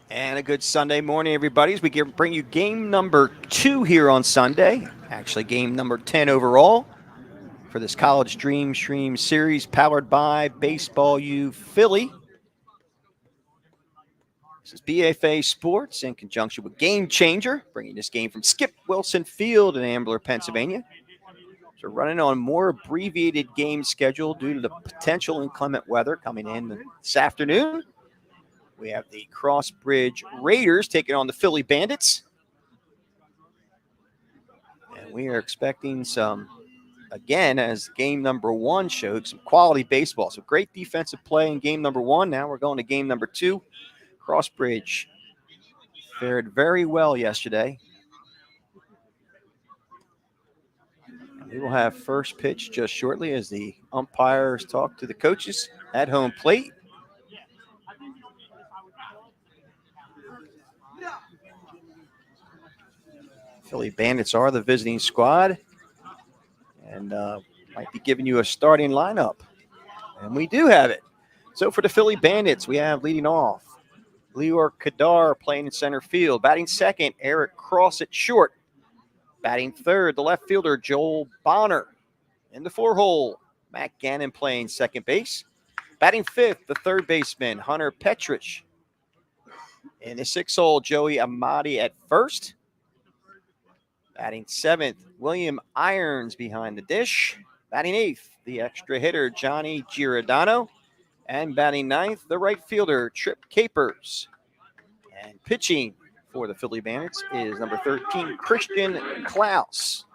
And a good Sunday morning, everybody, as we bring you game number 2 here on Sunday. Actually, game number 10 overall for this College Dreamstream series powered by Baseball U Philly. This is BFA Sports in conjunction with Game Changer, bringing this game from Skip Wilson Field in Ambler, Pennsylvania. So running on a more abbreviated game schedule due to the potential inclement weather coming in this afternoon. We have the CrossBridge Raiders taking on the Philly Bandits. And we are expecting some, again, as game number 1 showed, some quality baseball. So great defensive play in game number 1. Now we're going to game number 2. CrossBridge fared very well yesterday. And we will have first pitch just shortly as the umpires talk to the coaches at home plate. Philly Bandits are the visiting squad and might be giving you a starting lineup. And we do have it. So for the Philly Bandits, we have leading off Leor Kadar playing in center field. Batting second, Eric Cross at short. Batting third, the left fielder, Joel Bonner. In the 4-hole, Matt Gannon playing second base. Batting fifth, the third baseman, Hunter Petrich. In the 6-hole, Joey Amati at first. Batting seventh, William Irons behind the dish. Batting eighth, the extra hitter, Johnny Giordano. And batting ninth, the right fielder, Trip Capers. And pitching for the Philly Bandits is number 13, Christian Klaus.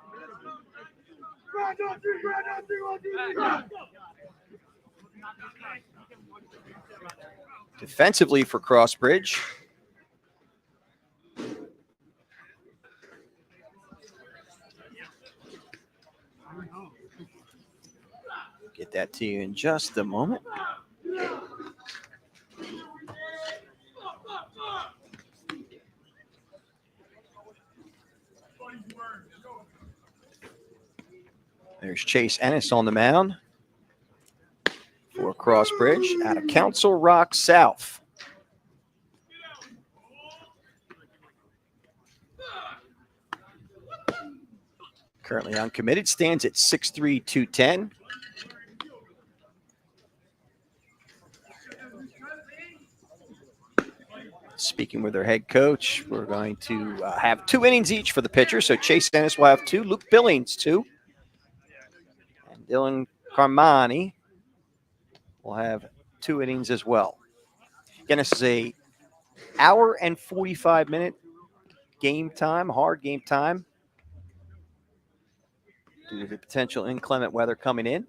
Defensively for CrossBridge, get that to you in just a moment. There's Chase Ennis on the mound for CrossBridge out of Council Rock South. Currently uncommitted, stands at 6'3", 210. Speaking with their head coach, we're going to have 2 innings each for the pitcher. So Chase Ennis will have 2, Luke Billings 2, and Dylan Carmani will have 2 innings as well. Again, this is a hour and 45-minute game time, hard game time, due to the potential inclement weather coming in.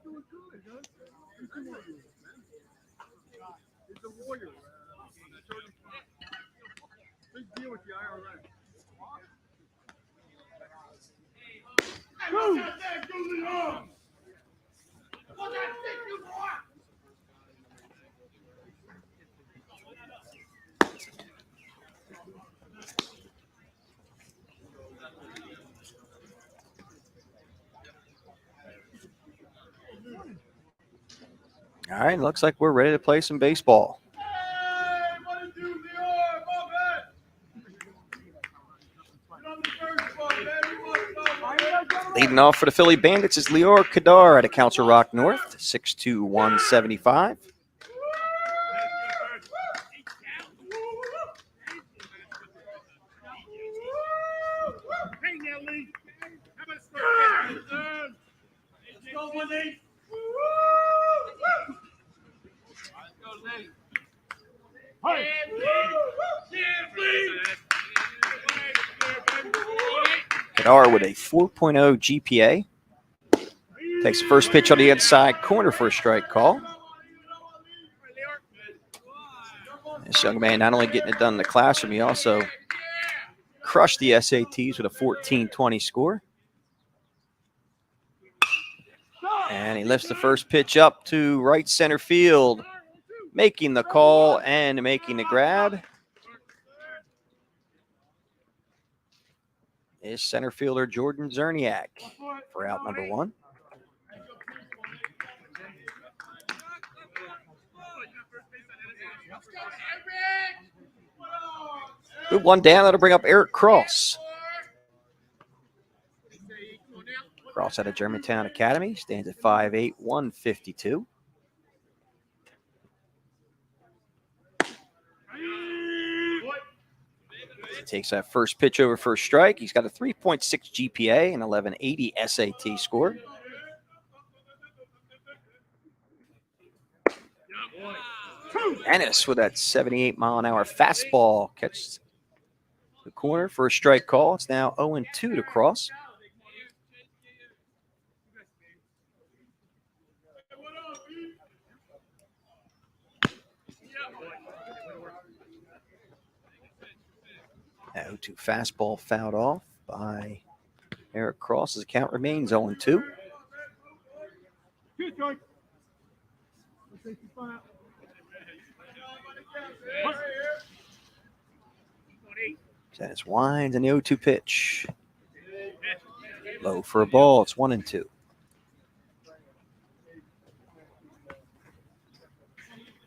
All right, looks like we're ready to play some baseball. Leading off for the Philly Bandits is Leor Kadar out of Council Rock North, 6'2", 175. Kadar with a 4.0 GPA. Takes the first pitch on the inside corner for a strike call. This young man not only getting it done in the classroom, he also crushed the SATs with a 1420 score. And he lifts the first pitch up to right center field, making the call and making the grab is center fielder Jordan Zerniak for out number 1. Good one down. That'll bring up Eric Cross. Cross out of Germantown Academy. Stands at 5'8", 152. He takes that first pitch over first strike. He's got a 3.6 GPA and 1180 SAT score. Titus with that 78-mile-an-hour fastball catches the corner. First strike call. It's now 0-2 to Cross. That 0-2 fastball fouled off by Eric Cross. His account remains 0-2. Titus winds and the 0-2 pitch. Low for a ball. It's 1-2.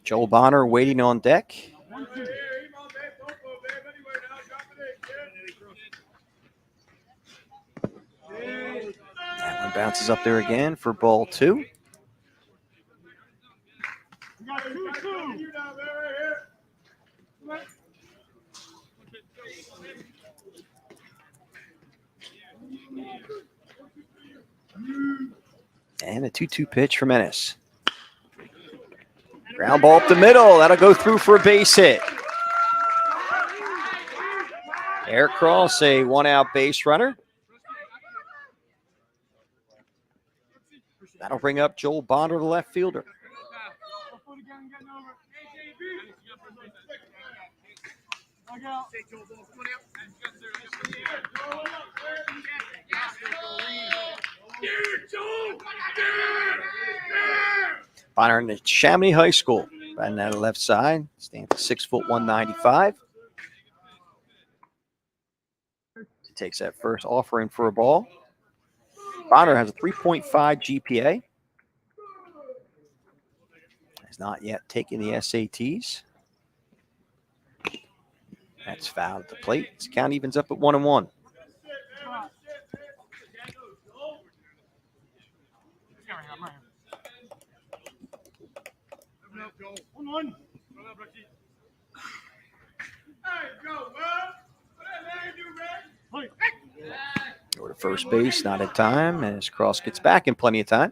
Joel Bonner waiting on deck. That one bounces up there again for ball 2. And a 2-2 pitch for Menace. Ground ball up the middle. That'll go through for a base hit. Eric Cross, a 1-out base runner. That'll bring up Joel Bonner, the left fielder. Bonner in the Chamonix High School, batting out of the left side, stands at 6', 195. Takes that first offering for a ball. Bonner has a 3.5 GPA. Has not yet taken the SATs. That's fouled at the plate. His count evens up at 1-1. Go to first base, not in time, as Cross gets back in plenty of time.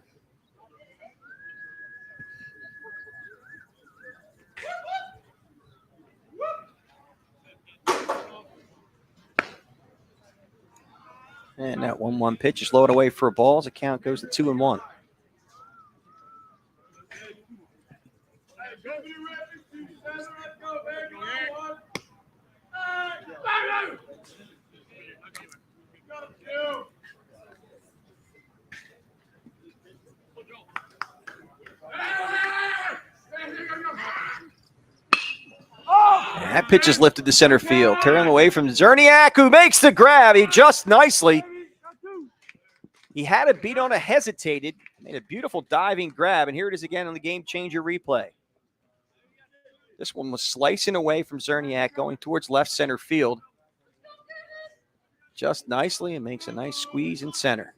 And that 1-1 pitch is lowered away for a ball as the count goes to 2-1. And that pitch is lifted to center field. Tearing away from Zerniak, who makes the grab. He just nicely. He had it beat on a hesitated. Made a beautiful diving grab. And here it is again on the game changer replay. This one was slicing away from Zerniak, going towards left center field. Just nicely, and makes a nice squeeze in center.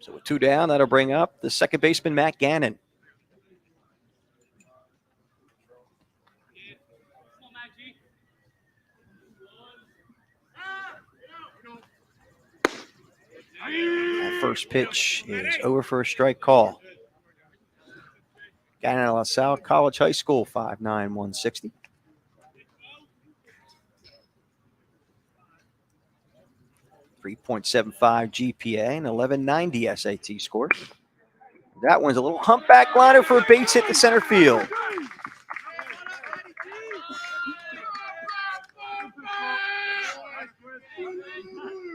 So with 2 down, that'll bring up the second baseman, Matt Gannon. That first pitch is over for a strike call. Gannon out of LaSalle College High School, 5'9", 160. .75 GPA and 1190 SAT score. That one's a little humpback liner for a base hit to center field.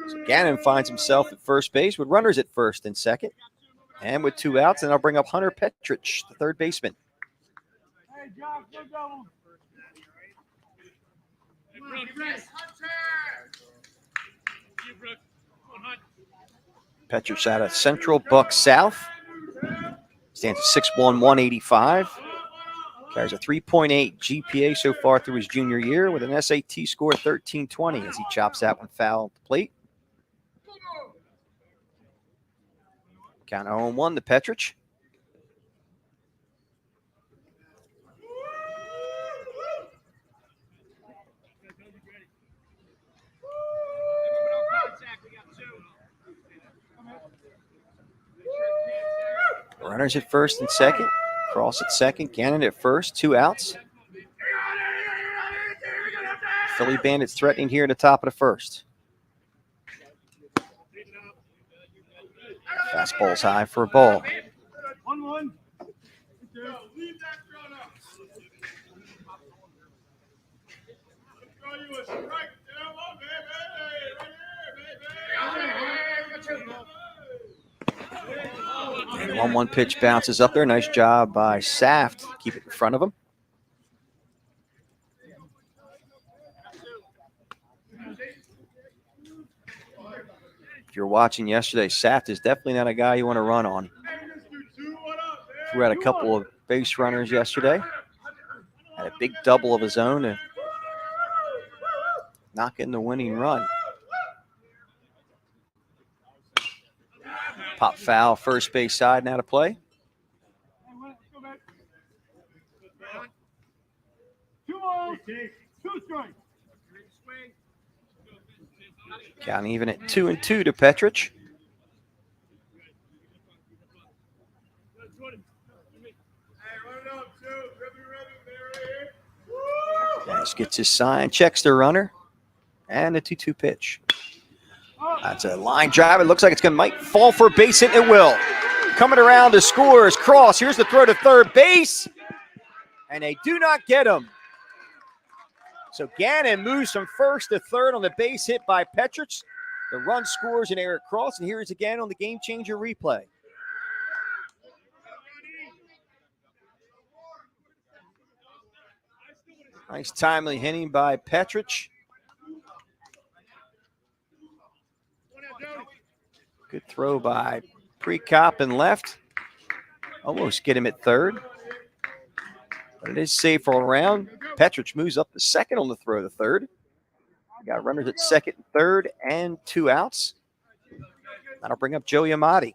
So Gannon finds himself at first base with runners at first and second. And with 2 outs, and I'll bring up Hunter Petrich, the third baseman. Petrich out of Central Buck South. Stands at 6'1", 185. Carries a 3.8 GPA so far through his junior year with an SAT score of 1320 as he chops that one foul at the plate. Count 0-1 to Petrich. Runners at first and second. Cross at second. Gannon at first. 2 outs. Philly Bandits threatening here at the top of the first. Fastball's high for a ball. 1-1. And 1-1 pitch bounces up there. Nice job by Saft to keep it in front of him. If you're watching yesterday, Saft is definitely not a guy you want to run on. Threw out a couple of base runners yesterday. Had a big double of his own to knock in the winning run. Pop foul, first base side now to play. 2 balls, 2 strikes. Counting even at 2-2 to Petrich. Dennis gets his sign, checks the runner, and a 2-2 pitch. That's a line drive. It looks like might fall for a base hit. It will. Coming around to score is Cross. Here's the throw to third base, and they do not get him. So Gannon moves from first to third on the base hit by Petrich. The run scores in Eric Cross, and here is again on the game changer replay. Nice timely hitting by Petrich. Good throw by Prekop and left. Almost get him at third. But it is safe all around. Petrich moves up to second on the throw to third. Got runners at second and third and 2 outs. That'll bring up Joey Amati.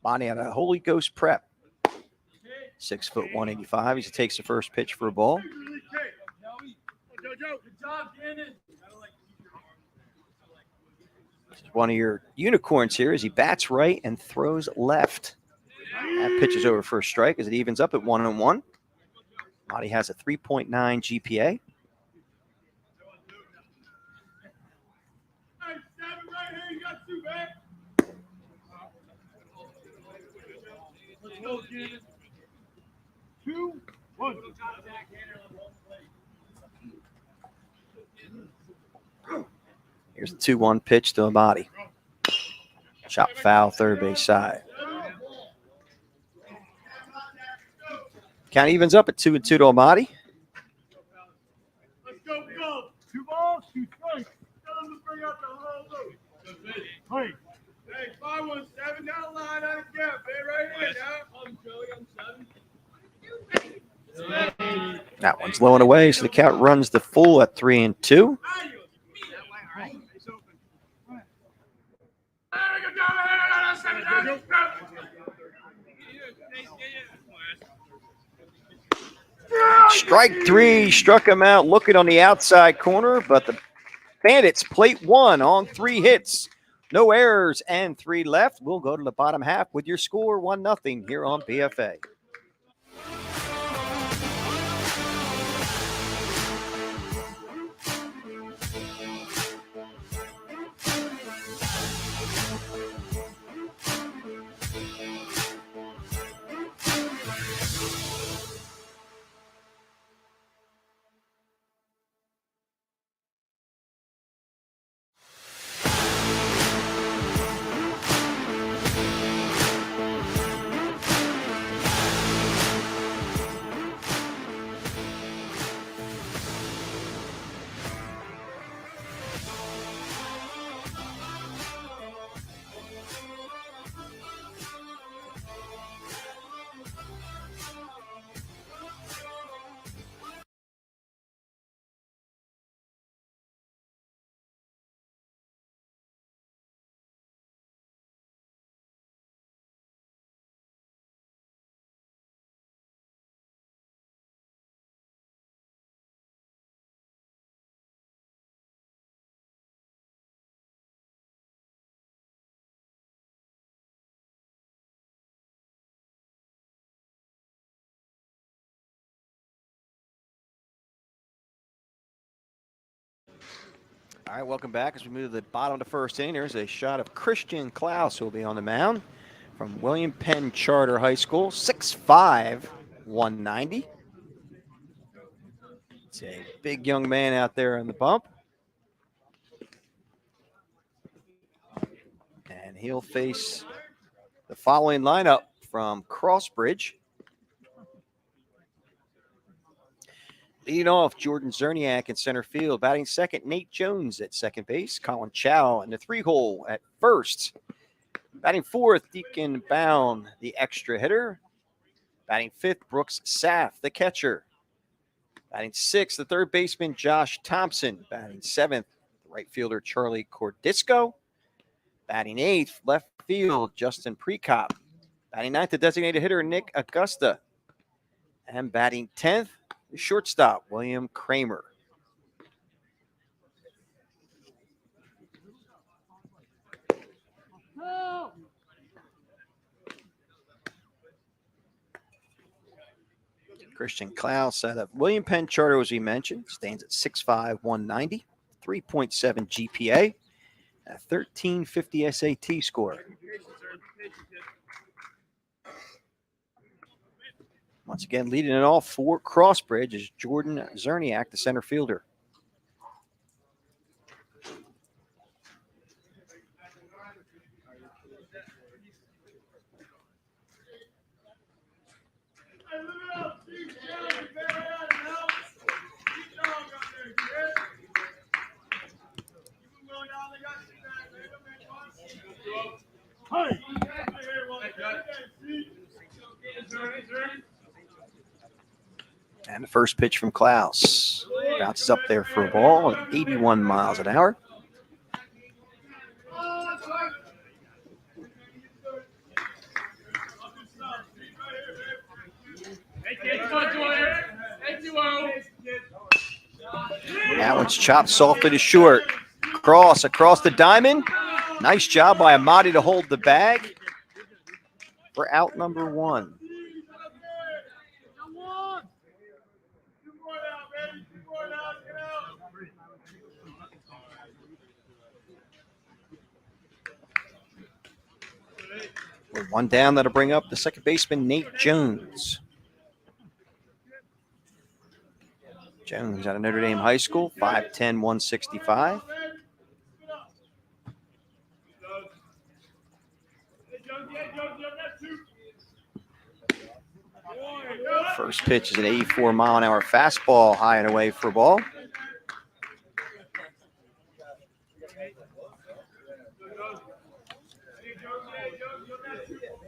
Bonnie had a Holy Ghost prep. 6', 185. He takes the first pitch for a ball. One of your unicorns here as he bats right and throws left. That pitch is over for a strike as it evens up at 1-1. Bonnie has a 3.9 GPA. Two, one. Here's the 2-1 pitch to Amati. Chop foul, third base side. Count evens up at 2-2 to Amati. Let's go, go. 2 balls, 2 strikes. Tell him to bring out the whole load. Hey. Hey, 517 down the line out of gap, man, right here now. I'm Joey, I'm 7. That one's low and away, so the count runs the full at 3-2. Strike 3, struck him out looking on the outside corner, but the Bandits plate 1 on 3 hits. No errors and 3 left. We'll go to the bottom half with your score 1-0 here on BFA. All right, welcome back. As we move to the bottom of the first inning, there's a shot of Christian Klaus, who will be on the mound from William Penn Charter High School, 6'5", 190. It's a big young man out there on the bump. And he'll face the following lineup from CrossBridge. Leading off, Jordan Zerniak in center field. Batting second, Nate Jones at second base. Colin Chow in the 3-hole at first. Batting fourth, Deacon Bound, the extra hitter. Batting fifth, Brooks Saff, the catcher. Batting sixth, the third baseman, Josh Thompson. Batting seventh, right fielder, Charlie Cordisco. Batting eighth, left field, Justin Precop. Batting ninth, the designated hitter, Nick Augusta. And batting 10th, the shortstop, William Kramer. Christian Klaus out of William Penn Charter, as we mentioned, stands at 6'5", 190, 3.7 GPA, a 1350 SAT score. Once again, leading it all for CrossBridge is Jordan Zerniak, the center fielder. And the first pitch from Klaus bounces up there for a ball at 81 miles an hour. That one's chopped softly to short. Across the diamond. Nice job by Amadi to hold the bag for out number one. With one down, that'll bring up the second baseman, Nate Jones. Jones out of Notre Dame High School, 5'10", 165. First pitch is an 84-mile-an-hour fastball, high and away for a ball.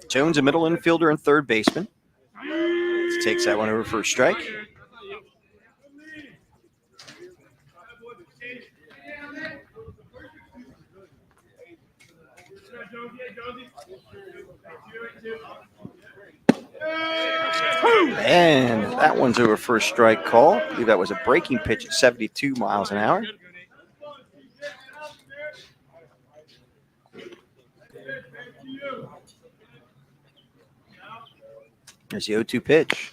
Jones, a middle infielder and third baseman. Takes that one over for a strike. And that one's over for a strike call. I believe that was a breaking pitch at 72 miles an hour. There's the 0-2 pitch.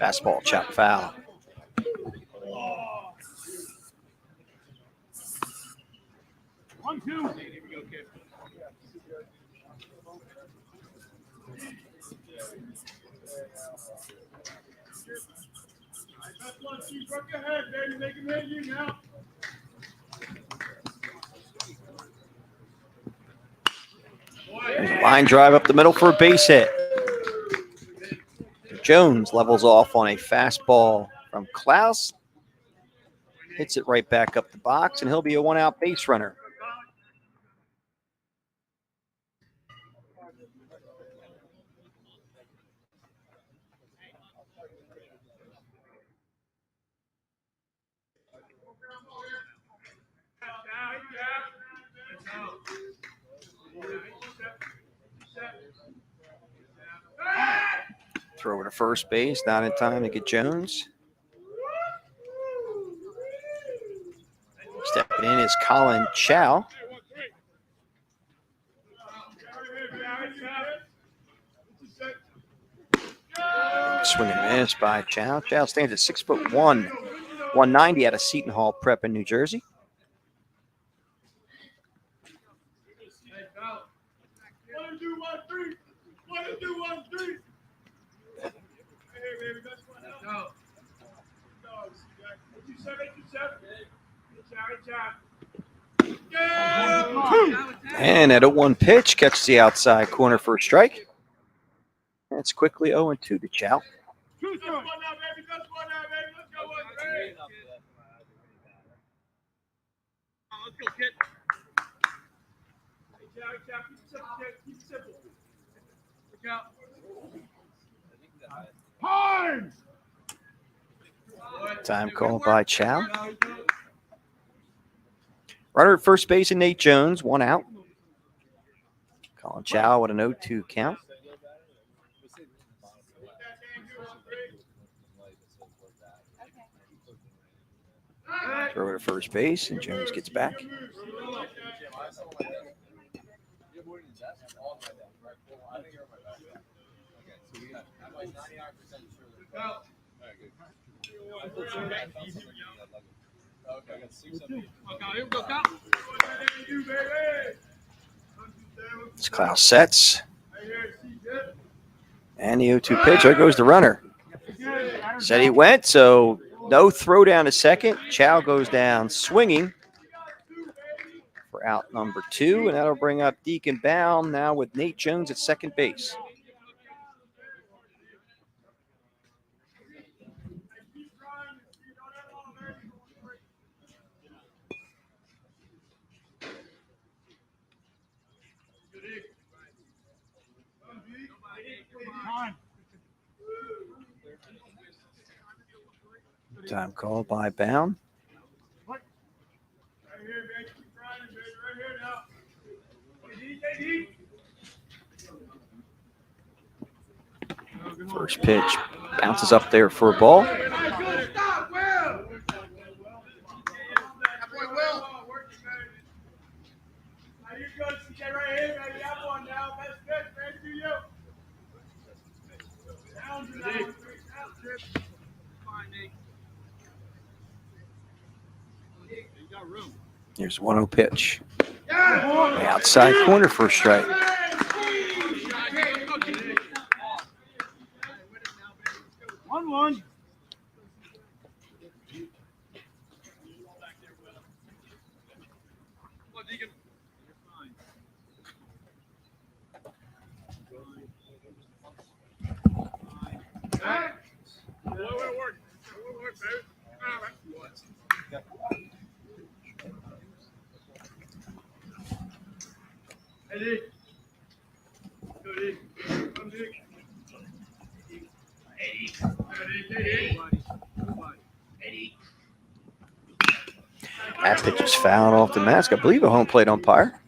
Fastball, chop foul. One, two. There's a line drive up the middle for a base hit. Jones levels off on a fastball from Klaus. Hits it right back up the box, and he'll be a one-out base runner. Throw over to first base, not in time to get Jones. Stepping in is Colin Chow. Swing and miss by Chow. Chow stands at 6'1", 190 out of Seton Hall Prep in New Jersey. And at a 1 pitch, catches the outside corner for a strike. It's quickly 0-2 to Chow. Time called by Chow. Runner at first base and Nate Jones, 1 out. Calling Chow with an 0-2 count. Throw it at first base, and Jones gets back. As Klaus sets. And the 0-2 pitch. There goes the runner. Said he went, so no throw down to second. Chow goes down swinging for out number 2, and that'll bring up Deacon Baum now with Nate Jones at second base. Time called by Baum. First pitch bounces up there for a ball. Here's 1-0 pitch. The outside corner for a strike. That pitch is fouled off the mask. I believe a home plate umpire.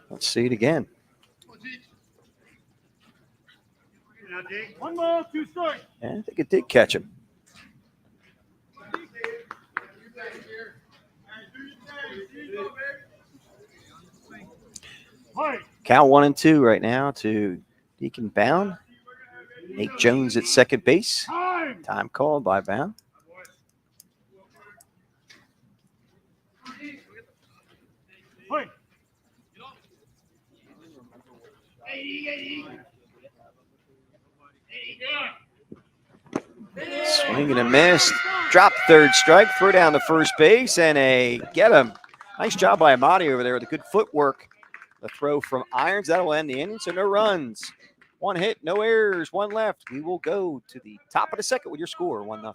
Let's see it again. 1 ball, 2 strikes. Yeah, I think it did catch him. Count 1-2 right now to Deacon Baum. Nate Jones at second base. Time called by Baum. Swing and a miss. Drop third strike. Throw down to first base and a get him. Nice job by Amati over there with the good footwork. The throw from Irons. That'll end the inning. So no runs. 1 hit, no errors, 1 left. We will go to the top of the second with your score, 1-0.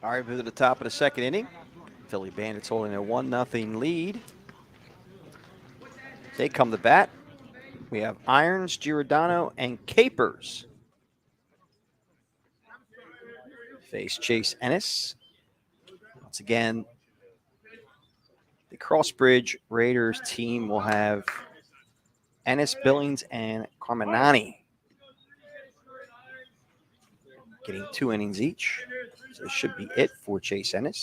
All right, move to the top of the second inning. Philly Bandits holding a 1-0 lead. They come to bat. We have Irons, Giordano, and Capers. Face Chase Ennis. Once again, the CrossBridge Raiders team will have Ennis, Billings, and Carminani getting 2 innings each. So this should be it for Chase Ennis.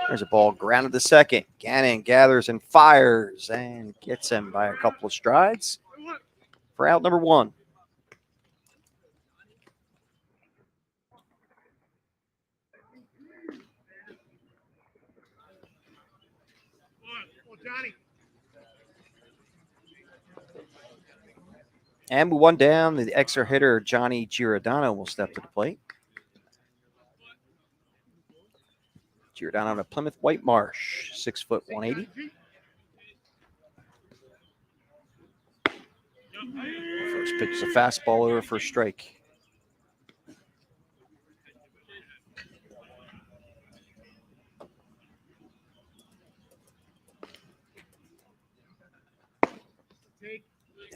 There's a ball grounded to second. Gannon gathers and fires and gets him by a couple of strides for out number 1. And with 1 down, the extra hitter, Johnny Giordano, will step to the plate. Giordano on a Plymouth White Marsh, 6 foot 180. First pitch is a fastball over for a strike.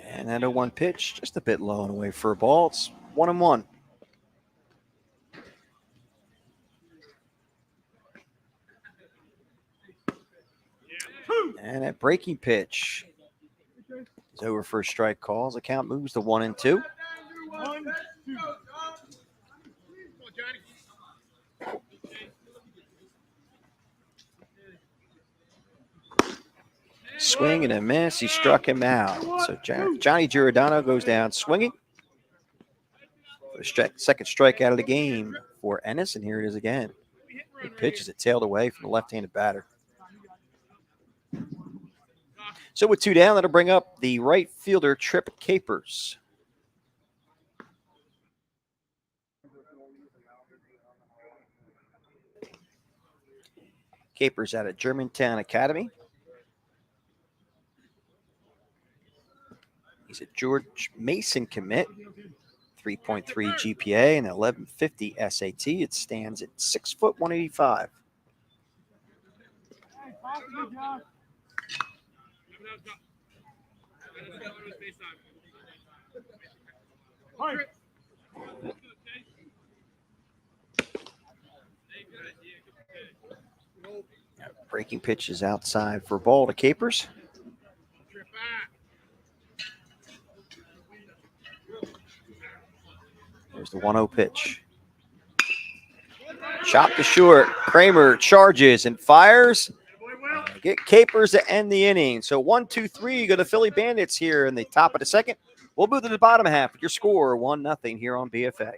And that 0-1 pitch, just a bit low and away for a ball. It's 1-1. And that breaking pitch is over for a strike call. The count moves to 1-2. Swing and a miss. He struck him out. So Johnny Giordano goes down swinging. For the second strikeout of the game for Ennis, and here it is again. The pitch is tailed away from the left-handed batter. So with 2 down, that'll bring up the right fielder, Trip Capers. Capers out of Germantown Academy. He's a George Mason commit, 3.3 GPA and 1150 SAT. It stands at 6 foot 185. Breaking pitch is outside for a ball to Capers. There's the 1-0 pitch. Shot to short. Kramer charges and fires. Get Capers to end the inning. So 1-2-3 go to Philly Bandits here in the top of the second. We'll move to the bottom half with your score 1-0 here on BFA.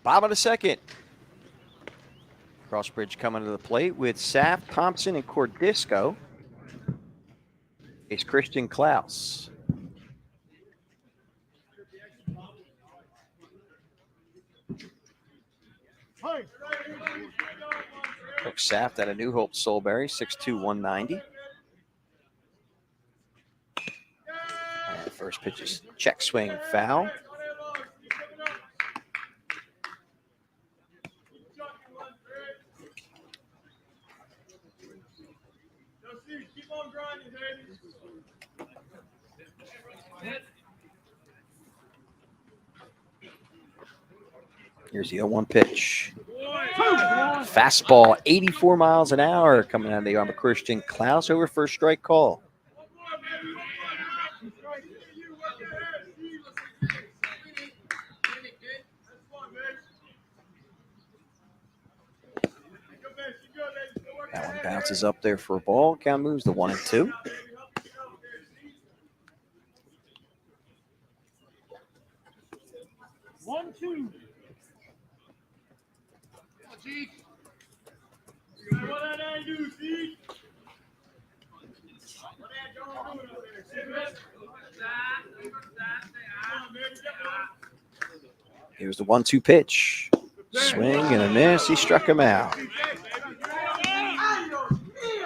Bottom of the second. CrossBridge coming to the plate with Saff, Thompson, and Cordisco. It's Christian Klaus. Cook Saft out of New Hope Soulberry, 6'2", 190. And first pitch is check swing foul. Here's the 0-1 pitch. Fastball, 84 miles an hour coming out of the arm of Christian Klaus over first strike call. That one bounces up there for a ball. Count moves to 1-2. Here's the 1-2 pitch. Swing and a miss. He struck him out.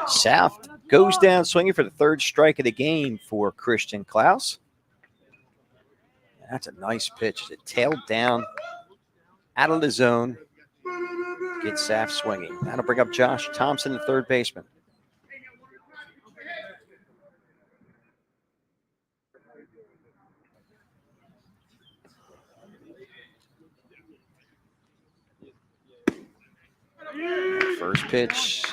Saft goes down swinging for the third strike of the game for Christian Klaus. That's a nice pitch. It tailed down out of the zone. Gets Saft swinging. That'll bring up Josh Thompson, the third baseman. First pitch,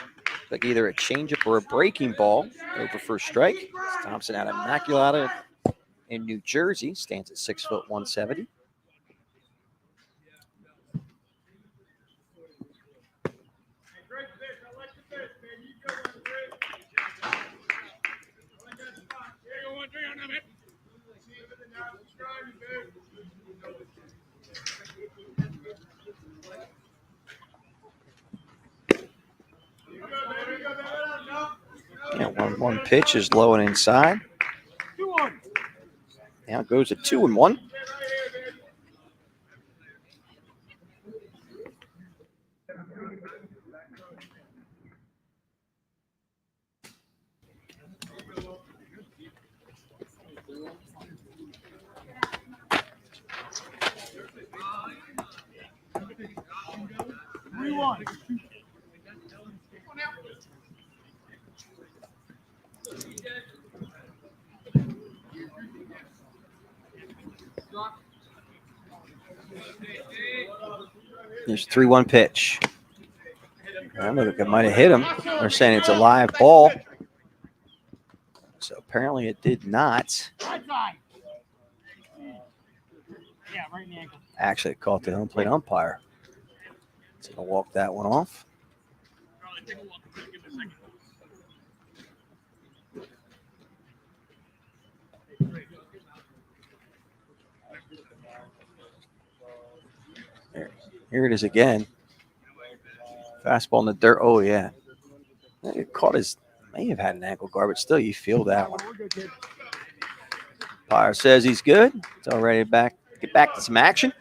like either a changeup or a breaking ball over first strike. Thompson out of Immaculata in New Jersey, stands at 6', 170. Yeah, one pitch is low and inside. Now it goes to 2-1. There's 3-1 pitch. I don't know if it might have hit him. They're saying it's a live ball. So apparently it did not. Actually, it caught the home plate umpire. So I'll walk that one off. Here it is again. Fastball in the dirt. Oh, yeah. It caught his, may have had an ankle guard, but still you feel that one. Umpire says he's good. It's already get back to some action.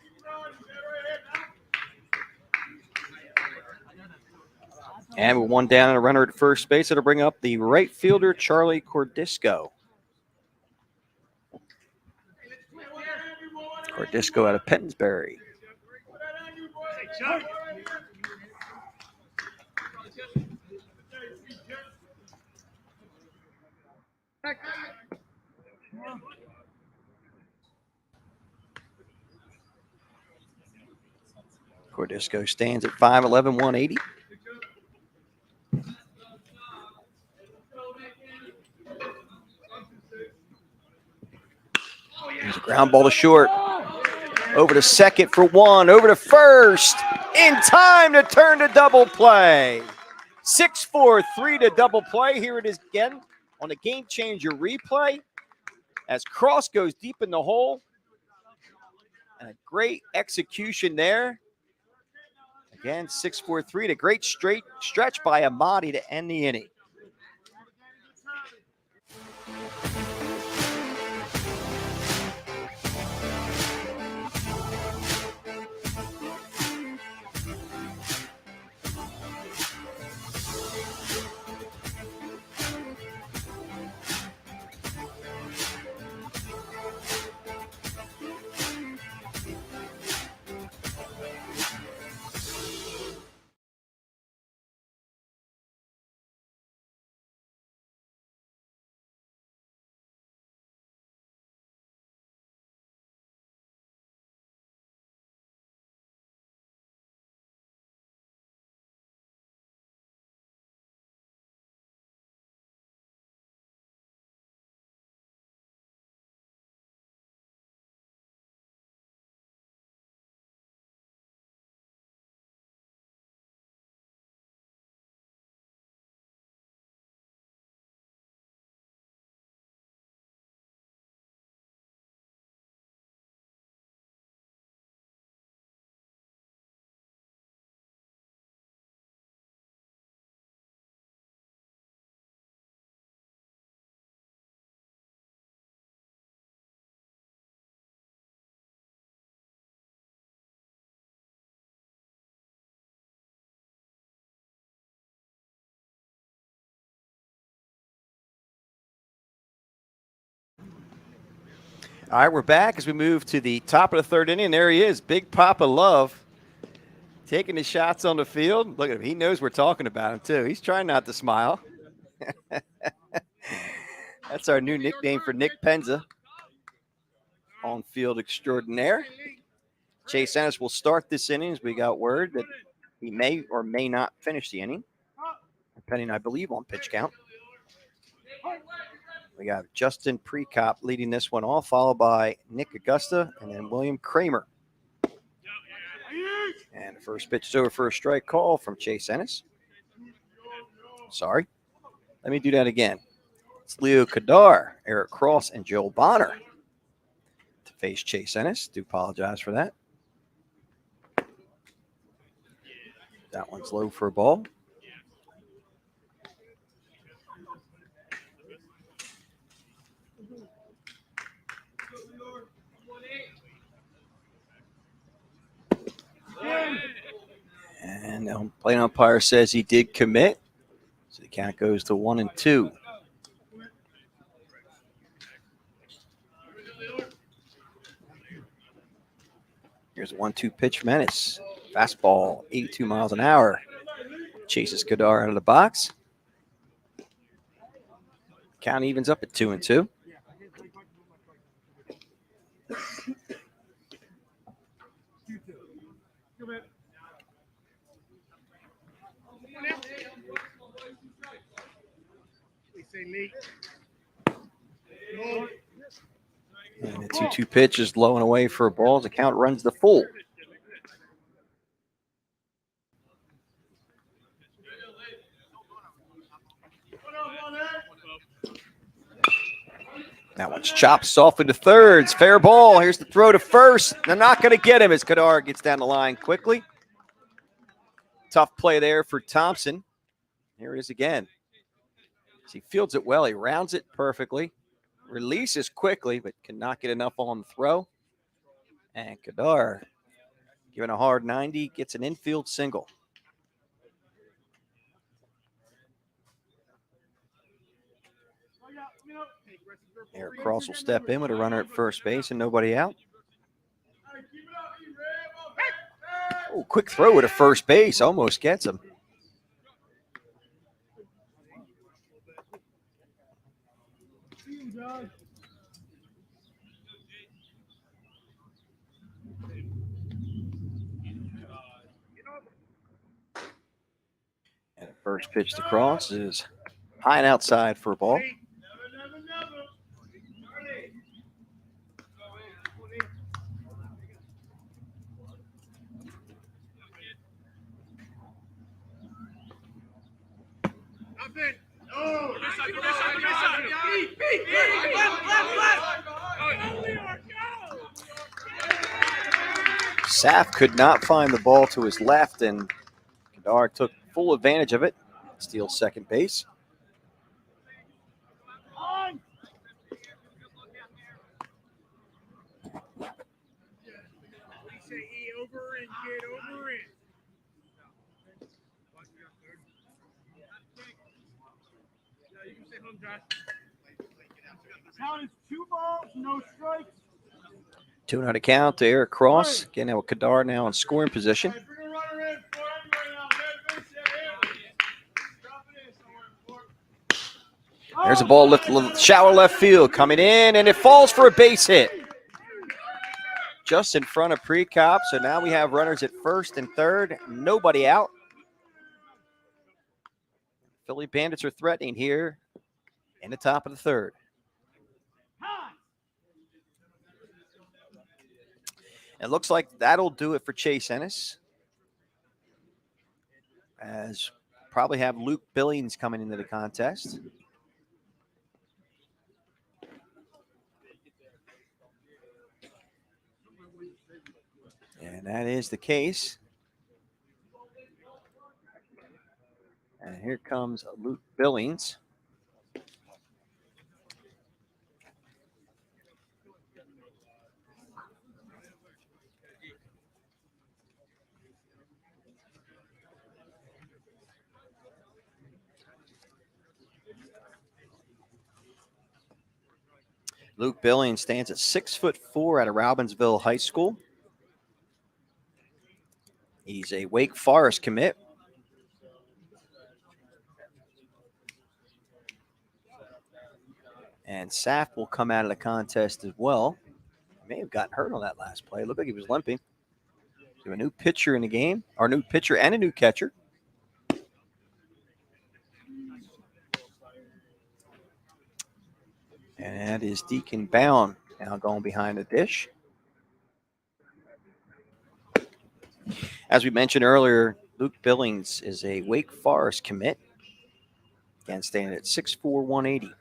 And with one down and a runner at first base, it'll bring up the right fielder, Charlie Cordisco. Cordisco out of Pennsbury. Cordisco stands at 5'11", 180. There's a ground ball to short. Over to second for one. Over to first. In time to turn to double play. 6-4-3 to double play. Here it is again on the Game Changer replay as Cross goes deep in the hole. And a great execution there Again, 6-4-3. A great straight stretch by Amadi to end the inning. All right, we're back as we move to the top of the third inning. There he is, Big Papa Love, taking the shots on the field. Look at him. He knows we're talking about him, too. He's trying not to smile. That's our new nickname for Nick Penza, on-field extraordinaire. Chase Ennis will start this inning as we got word that he may or may not finish the inning, depending, I believe, on pitch count. We got Justin Prekop leading this one off, followed by Nick Augusta and then William Kramer. And the first pitch is over for a strike call from Chase Ennis. Sorry. Let me do that again. It's Leo Kadar, Eric Cross, and Joel Bonner to face Chase Ennis. Do apologize for that. That one's low for a ball. And the plate umpire says he did commit. So the count goes to 1-2. Here's a 1-2 pitch from Ennis. Fastball, 82 miles an hour. Chases Kadar out of the box. Count evens up at 2-2. And the 2-2 pitch is low and away for a ball. The count runs the full. That one's chopped soft into thirds. Fair ball. Here's the throw to first. They're not going to get him as Kadar gets down the line quickly. Tough play there for Thompson. Here it is again. He fields it well. He rounds it perfectly. Releases quickly, but cannot get enough on the throw. And Kadar, given a hard 90, gets an infield single. Eric Cross will step in with a runner at first base and nobody out. Oh, quick throw to first base. Almost gets him. And the first pitch to Cross is high and outside for a ball. Saf could not find the ball to his left, and Kadar took full advantage of it. Steals second base. Count is 2 balls, no strikes. 2-0 count to Eric Cross. Again, now with Kadar now in scoring position. There's a ball lift, shallow left field coming in, and it falls for a base hit. Just in front of Precop, so now we have runners at first and third, nobody out. Philly Bandits are threatening here in the top of the third. It looks like that'll do it for Chase Ennis, as probably have Luke Billings coming into the contest. And that is the case. And here comes Luke Billings. Luke Billings stands at 6'4" out of Robbinsville High School. He's a Wake Forest commit. And Saf will come out of the contest as well. He may have gotten hurt on that last play. It looked like he was limping. So a new pitcher in the game, our new pitcher and a new catcher. And that is Deacon Bound now going behind the dish. As we mentioned earlier, Luke Billings is a Wake Forest commit. Again, standing at 6'4", 180.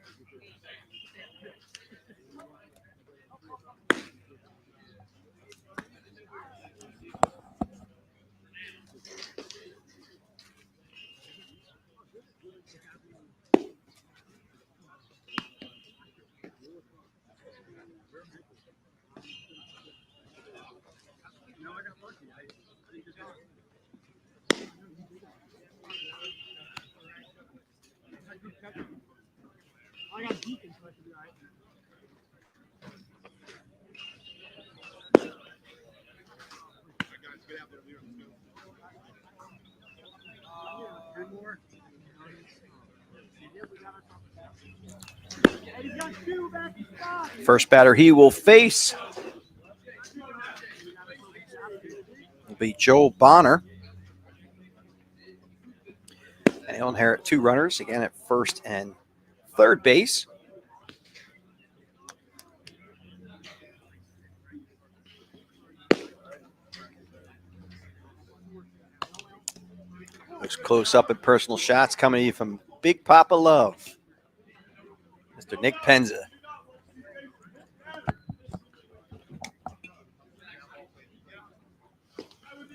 First batter he will face will be Joel Bonner. And he'll inherit 2 runners, again at first and third base. Looks close up at personal shots coming to you from Big Papa Love, Mr. Nick Penza.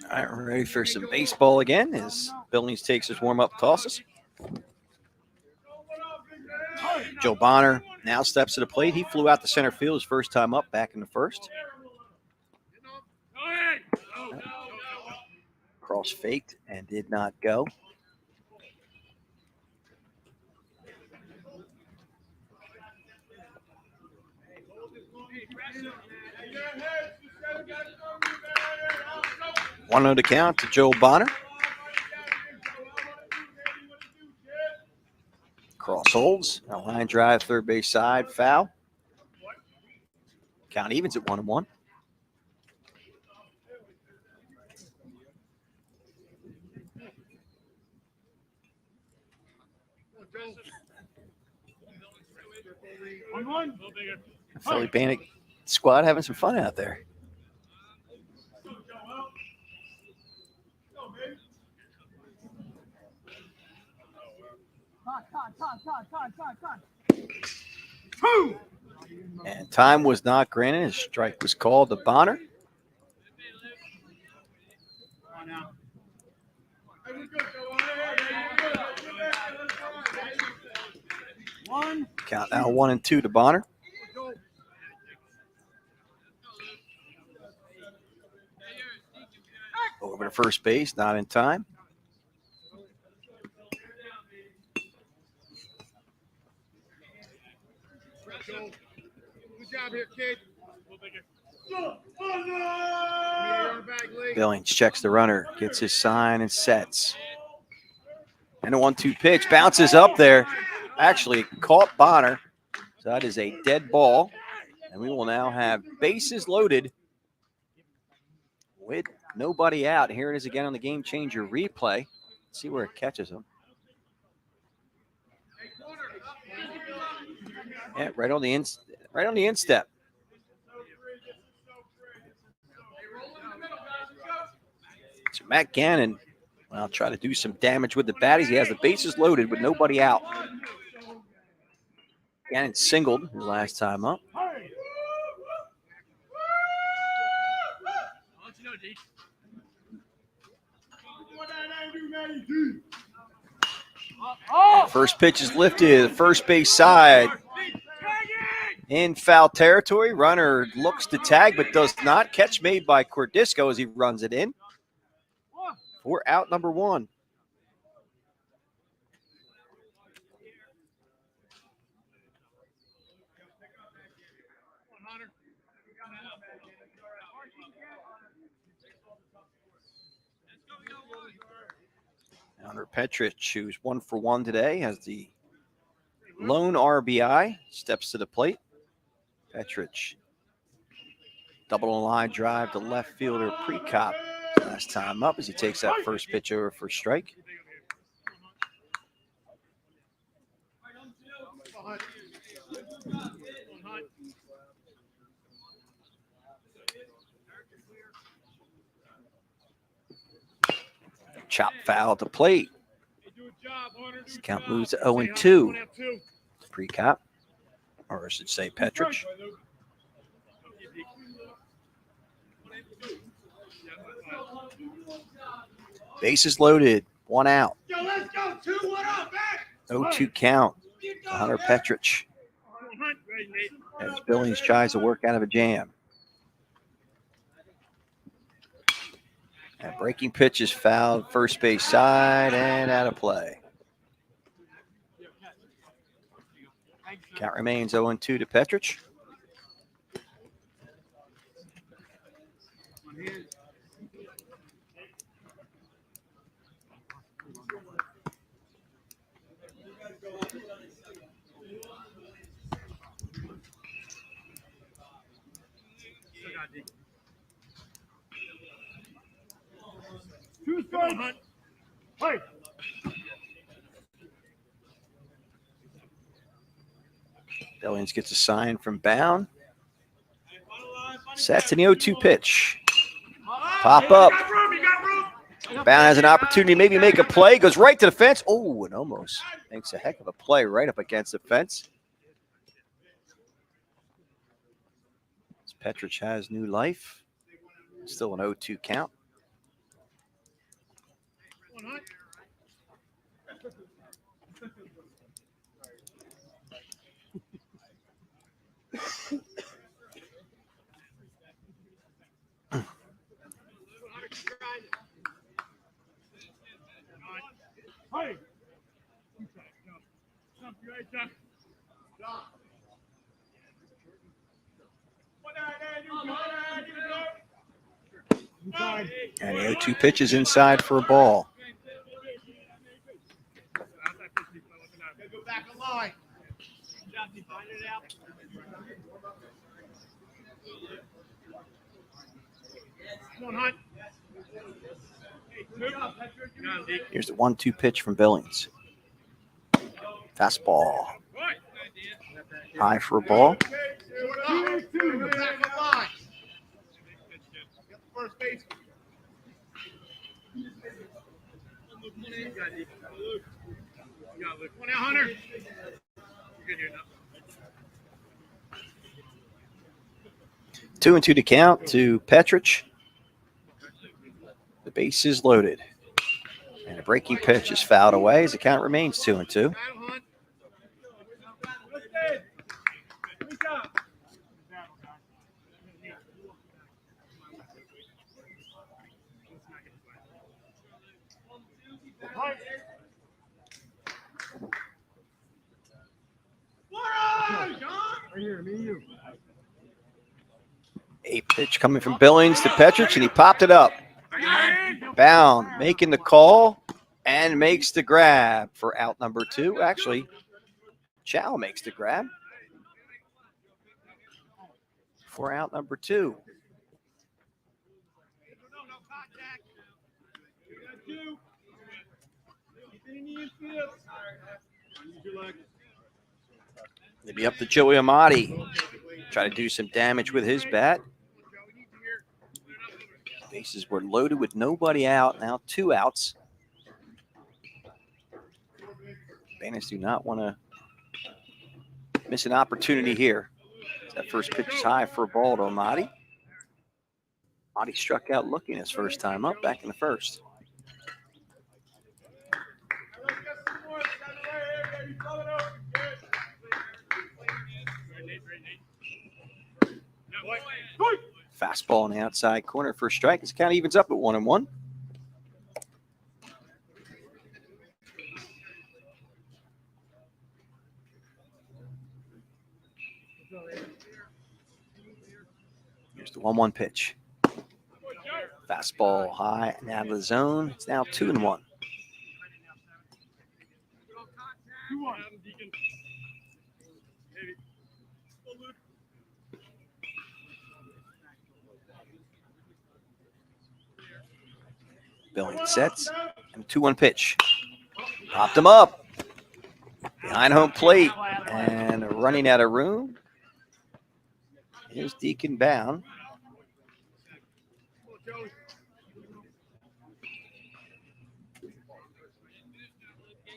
All right, we're ready for some baseball again as Billings takes his warm-up tosses. Joe Bonner now steps to the plate. He flew out to center field his first time up back in the first. Cross faked and did not go. One on the count to Joe Bonner. Cross holds. A line drive, third base side, foul. Count evens at 1-1. Philly Bandit squad having some fun out there. And time was not granted. A strike was called to Bonner. Count now 1-2 to Bonner. Over to first base, not in time. Good job here, kid. Billings checks the runner, gets his sign and sets. And a 1-2 pitch, bounces up there. Actually caught Bonner. So that is a dead ball. And we will now have bases loaded with nobody out. Here it is again on the Game Changer replay. Let's see where it catches him. Yeah, right on the instep. So Matt Gannon, well, try to do some damage with the batties. He has the bases loaded with nobody out. Gannon singled his last time up. First pitch is lifted, first base side. In foul territory, runner looks to tag but does not. Catch made by Cordisco as he runs it in. For out number 1. Hunter Petrich, who's 1 for 1 today, has the lone RBI, steps to the plate. Petrich, double line drive to left fielder Precop last time up as he takes that first pitch over for strike. Chop foul to plate. This count moves to 0-2. Precop, or I should say Petrich. Bases loaded, 1 out. 0-2 count to Hunter Petrich as Billings tries to work out of a jam. And breaking pitch is fouled, first base side and out of play. Count remains 0-2 to Petrich. Two strikes. Hey. Billings gets a sign from Bound. Sets an 0-2 pitch. Pop up. Bound has an opportunity to maybe make a play. Goes right to the fence. Oh, and almost makes a heck of a play right up against the fence. Petrich has new life. Still an 0-2 count. Hey. 0-2 pitches inside for a ball. Go back a line. Come on, Hunt. Here's the 1-2 pitch from Billings. Fastball. High for a ball. First base. Come on now, Hunter. You're good here now. 2-2 to count to Petrich. The base is loaded. And a breaking pitch is fouled away as the count remains 2-2. Right here, me and you. 8 pitch coming from Billings to Petrich, and he popped it up. Bound, making the call, and makes the grab for out number 2. Actually, Chow makes the grab for out number 2. It'll be up to Joey Amati. Try to do some damage with his bat. Bases were loaded with nobody out. Now 2 outs. Bandits do not want to miss an opportunity here. That first pitch is high for a ball to Amati. Amati struck out looking his first time up back in the first. Fastball on the outside corner for a strike. This count evens up at 1-1. Here's the 1-1 pitch. Fastball high and out of the zone. It's now 2-1. Billings sets and 2-1 pitch. Popped him up behind home plate and running out of room. Here's Deacon Bound.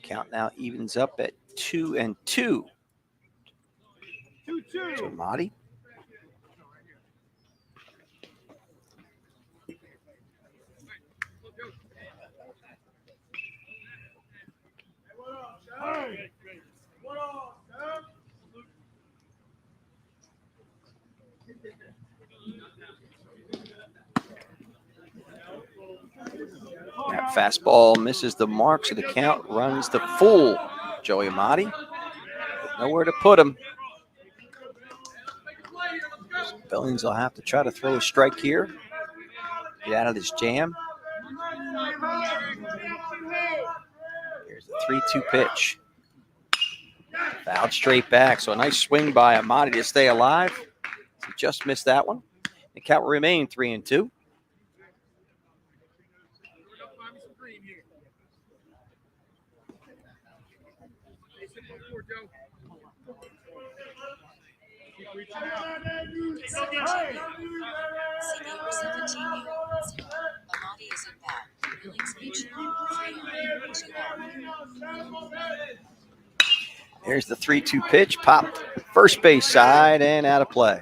Count now evens up at 2-2. To Amati. That fastball misses the mark, so the count runs to full. Joey Amati, nowhere to put him. So Billings will have to try to throw a strike here. Get out of this jam. Here's the 3-2 pitch. Fouled straight back, so a nice swing by Amati to stay alive. He just missed that one. The count will remain 3-2. There's the 3-2 pitch, popped first base side and out of play.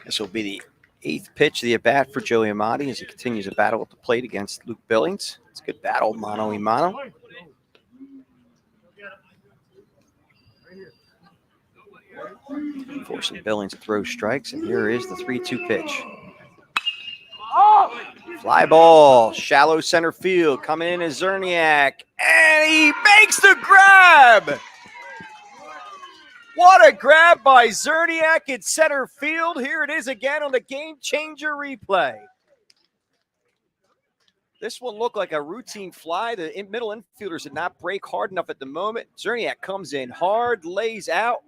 This will be the 8th pitch of the at-bat for Joey Amati as he continues a battle at the plate against Luke Billings. It's a good battle, mano-a-mano. Forcing Billings to throw strikes, and here is the 3-2 pitch. Fly ball, shallow center field, coming in is Zerniak, and he makes the grab! What a grab by Zerniak in center field. Here it is again on the game changer replay. This one looked like a routine fly. The middle infielders did not break hard enough at the moment. Zerniak comes in hard, lays out.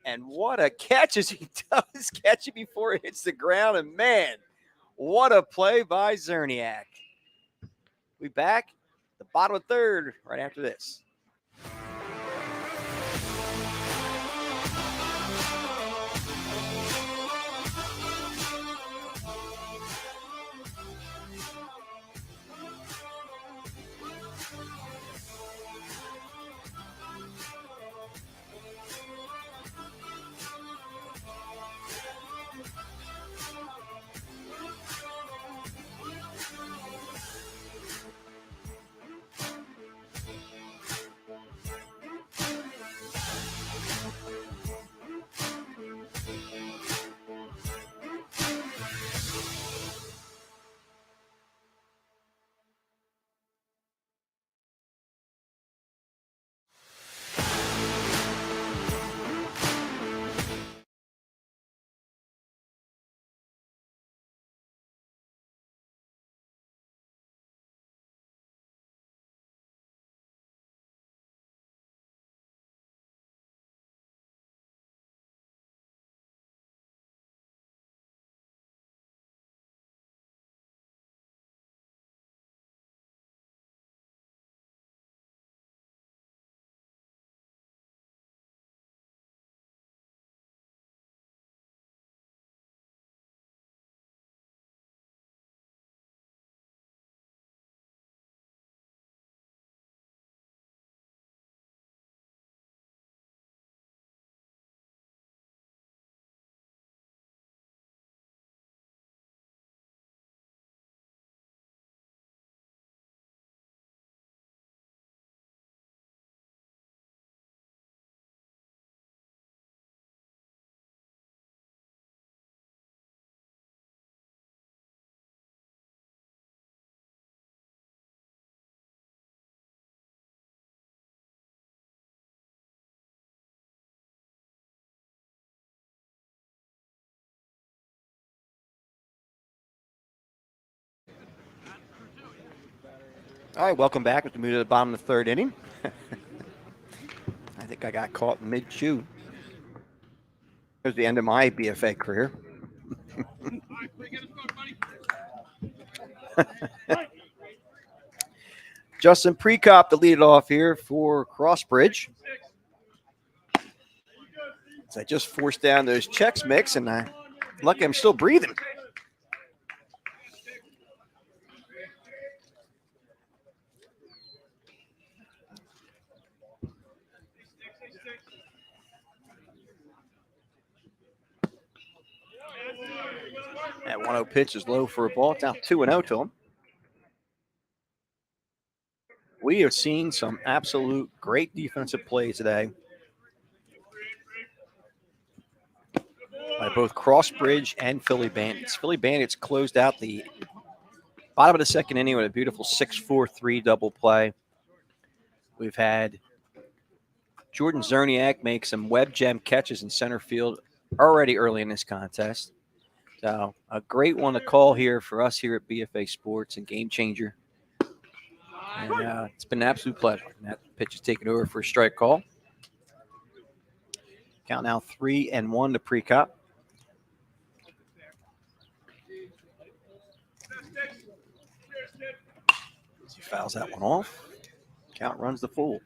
And what a catch as he does catch it before it hits the ground. And man, what a play by Zerniak. We back the bottom of third right after this. All right, welcome back. We moved to the bottom of the third inning. I think I got caught mid-chew. There's the end of my BFA career. Justin Prekop to lead it off here for CrossBridge. So I just forced down those checks mix, and I'm lucky I'm still breathing. That 1-0 pitch is low for a ball. It's now 2-0 to him. We have seen some absolute great defensive plays today by both CrossBridge and Philly Bandits. Philly Bandits closed out the bottom of the second inning with a beautiful 6-4-3 double play. We've had Jordan Zerniak make some web gem catches in center field already early in this contest. So a great one to call here for us here at BFA Sports and Game Changer. And it's been an absolute pleasure. And that pitch is taken over for a strike call. Count now 3-1 to Prekop. He fouls that one off. Count runs the full.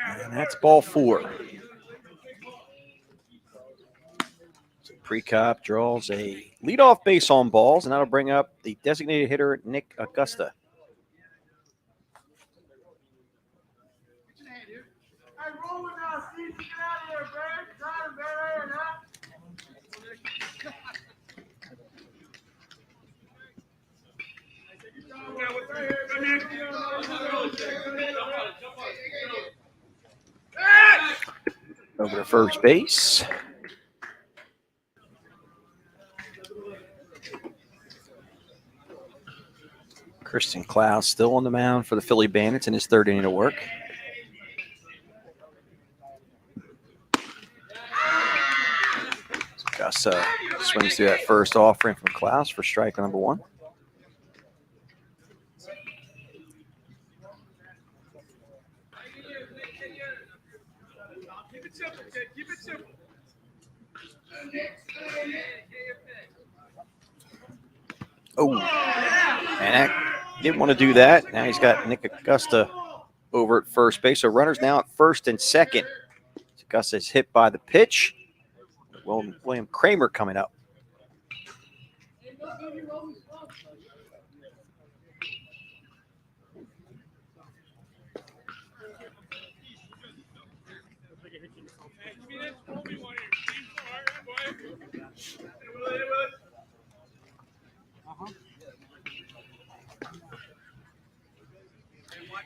And that's ball 4. So Prekop draws a leadoff base on balls, and that'll bring up the designated hitter, Nick Augusta. Over to first base. Christian Klaus still on the mound for the Philly Bandits in his third inning of work. Gus swings through that first offering from Klaus for strike number 1. Oh, and that didn't want to do that. Now he's got Nick Augusta over at first base. So runners now at first and second. Augusta is hit by the pitch. William Kramer coming up.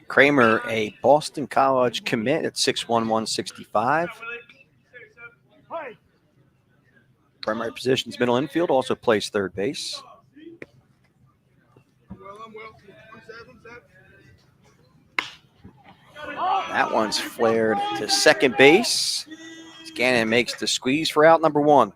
Kramer, a Boston College commit at 6'1", 165. Primary position's middle infield, also plays third base. That one's flared to second base. Scannon makes the squeeze for out number 1.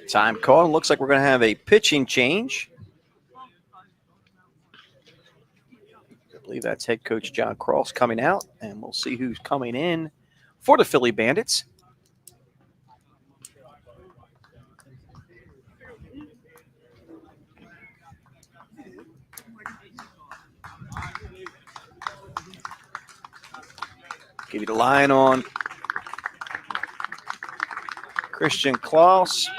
Time call. Looks like we're going to have a pitching change. I believe that's head coach John Cross coming out, and we'll see who's coming in for the Philly Bandits. Give you the line on Christian Klaus.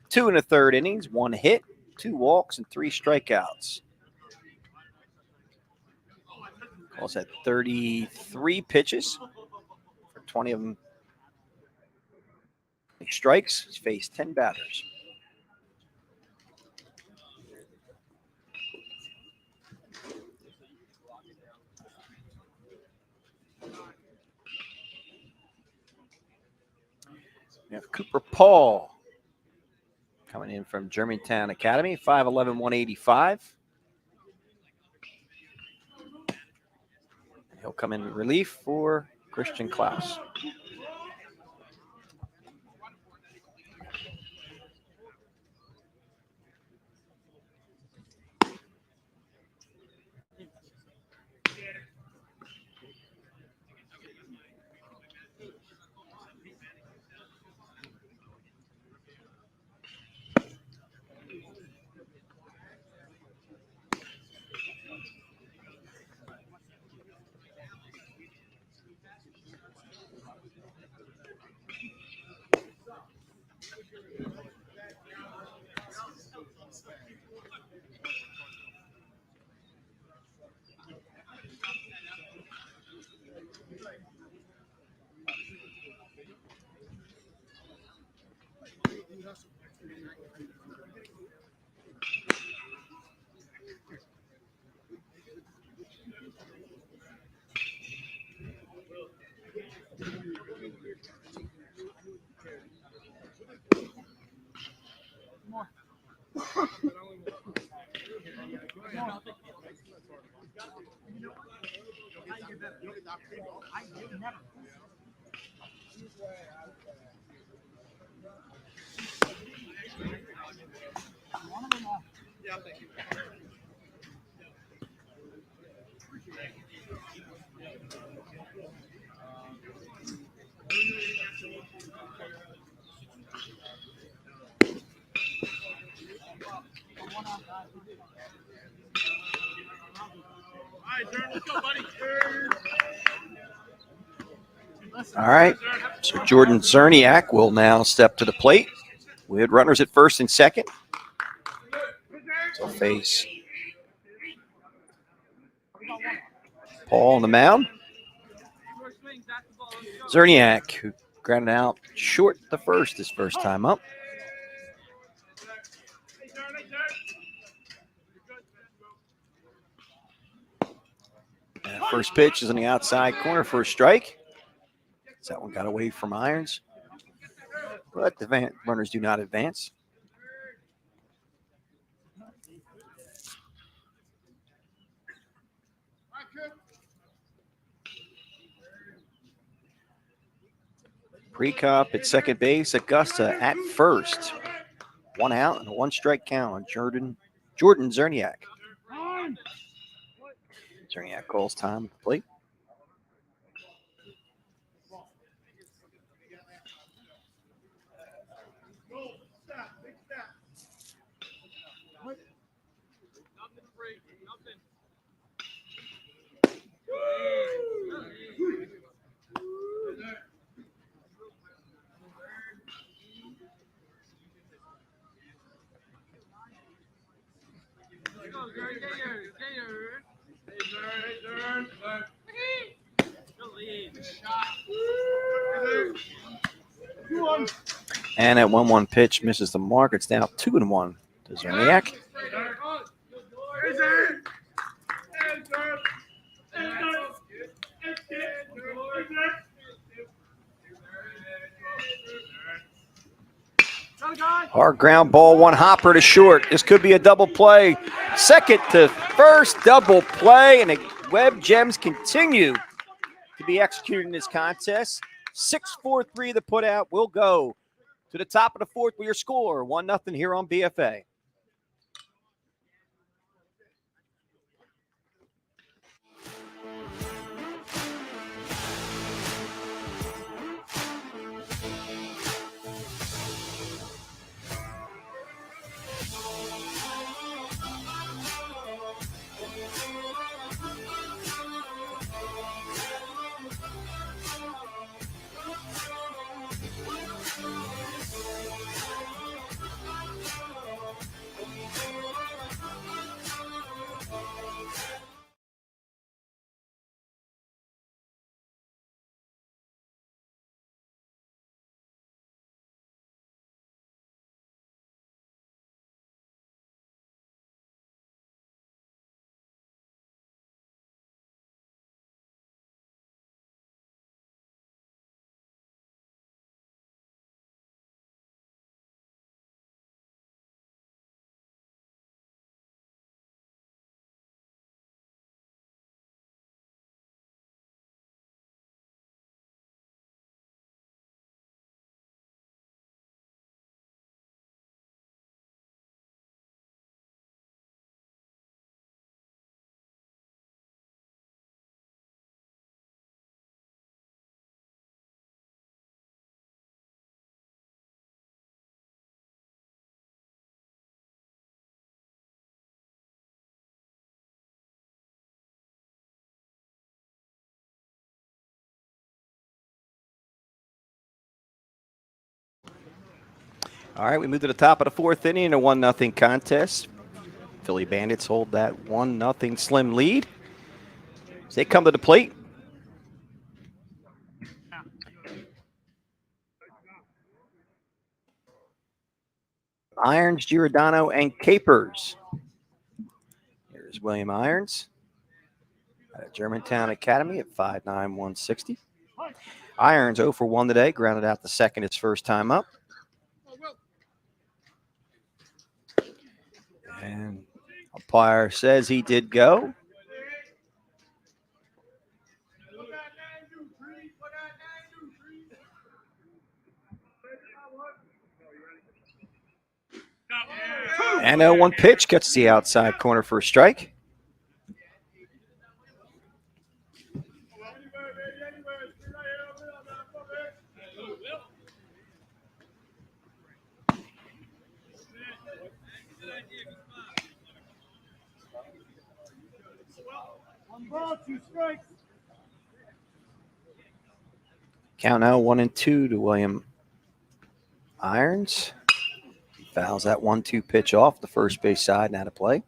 2 1/3 innings, 1 hit, 2 walks, and 3 strikeouts. Klaus had 33 pitches, 20 of them strikes. He's faced 10 batters. We have Cooper Paul coming in from Germantown Academy, 5'11", 185. He'll come in relief for Christian Klaus. All right, so Jordan Zerniak will now step to the plate with runners at first and second. So face Paul on the mound. Zerniak, who grounded out short the first his first time up. And first pitch is on the outside corner for a strike. That one got away from Irons, but the runners do not advance. Pre-Cup at second base, Augusta at first. 1 out and a 1 strike count on Jordan Zerniak. Zerniak calls time at the plate. And at 1-1 pitch, misses the mark. It's now 2-1 to Zerniak. Hard ground ball, 1 hopper to short. This could be a double play. Second to first, double play, and the Webb Gems continue to be executed in this contest. 6-4-3 the put out will go to the top of the fourth with your score, 1-0 here on BFA. All right, we move to the top of the fourth inning in a 1-0 contest. Philly Bandits hold that 1-0 slim lead. As they come to the plate. Irons, Giordano, and Capers. Here's William Irons out of Germantown Academy at 5'9", 160. Irons 0 for 1 today, grounded out the second his first time up. And umpire says he did go. And 0-1 pitch gets the outside corner for a strike. Count now 1-2 to William Irons. Fouls that 1-2 pitch off the first base side and out of play.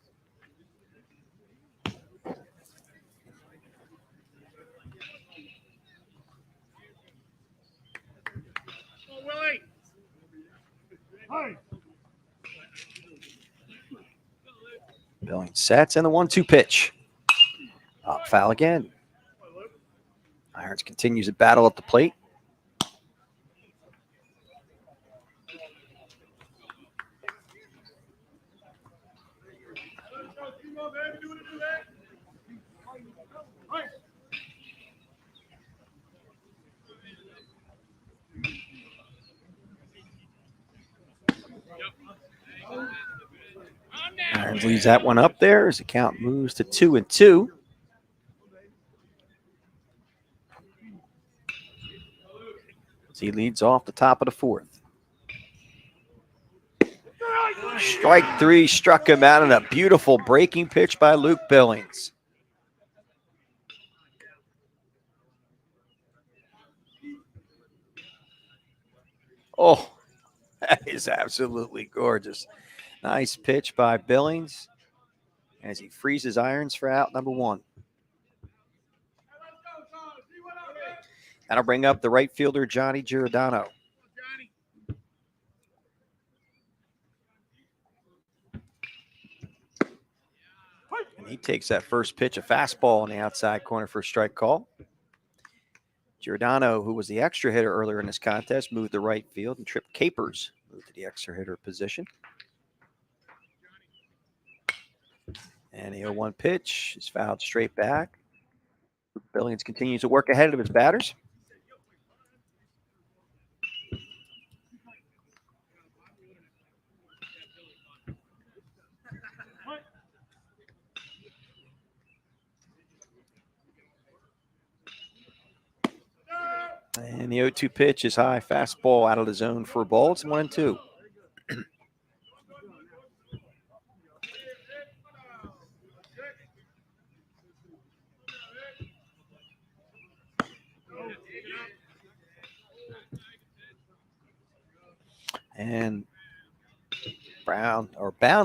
Billings sets and the 1-2 pitch. Up foul again. Irons continues to battle at the plate. Irons leaves that one up there as the count moves to 2-2. As he leads off the top of the fourth. Strike 3 struck him out on a beautiful breaking pitch by Luke Billings. Oh, that is absolutely gorgeous. Nice pitch by Billings as he freezes Irons for out number 1. That'll bring up the right fielder, Johnny Giordano. And he takes that first pitch, a fastball on the outside corner for a strike call. Giordano, who was the extra hitter earlier in this contest, moved to right field, and Trip Capers moved to the extra hitter position. And the 0-1 pitch is fouled straight back. Billings continues to work ahead of his batters. And the 0-2 pitch is high, fastball out of the zone for a ball. It's 1-2. And Bound,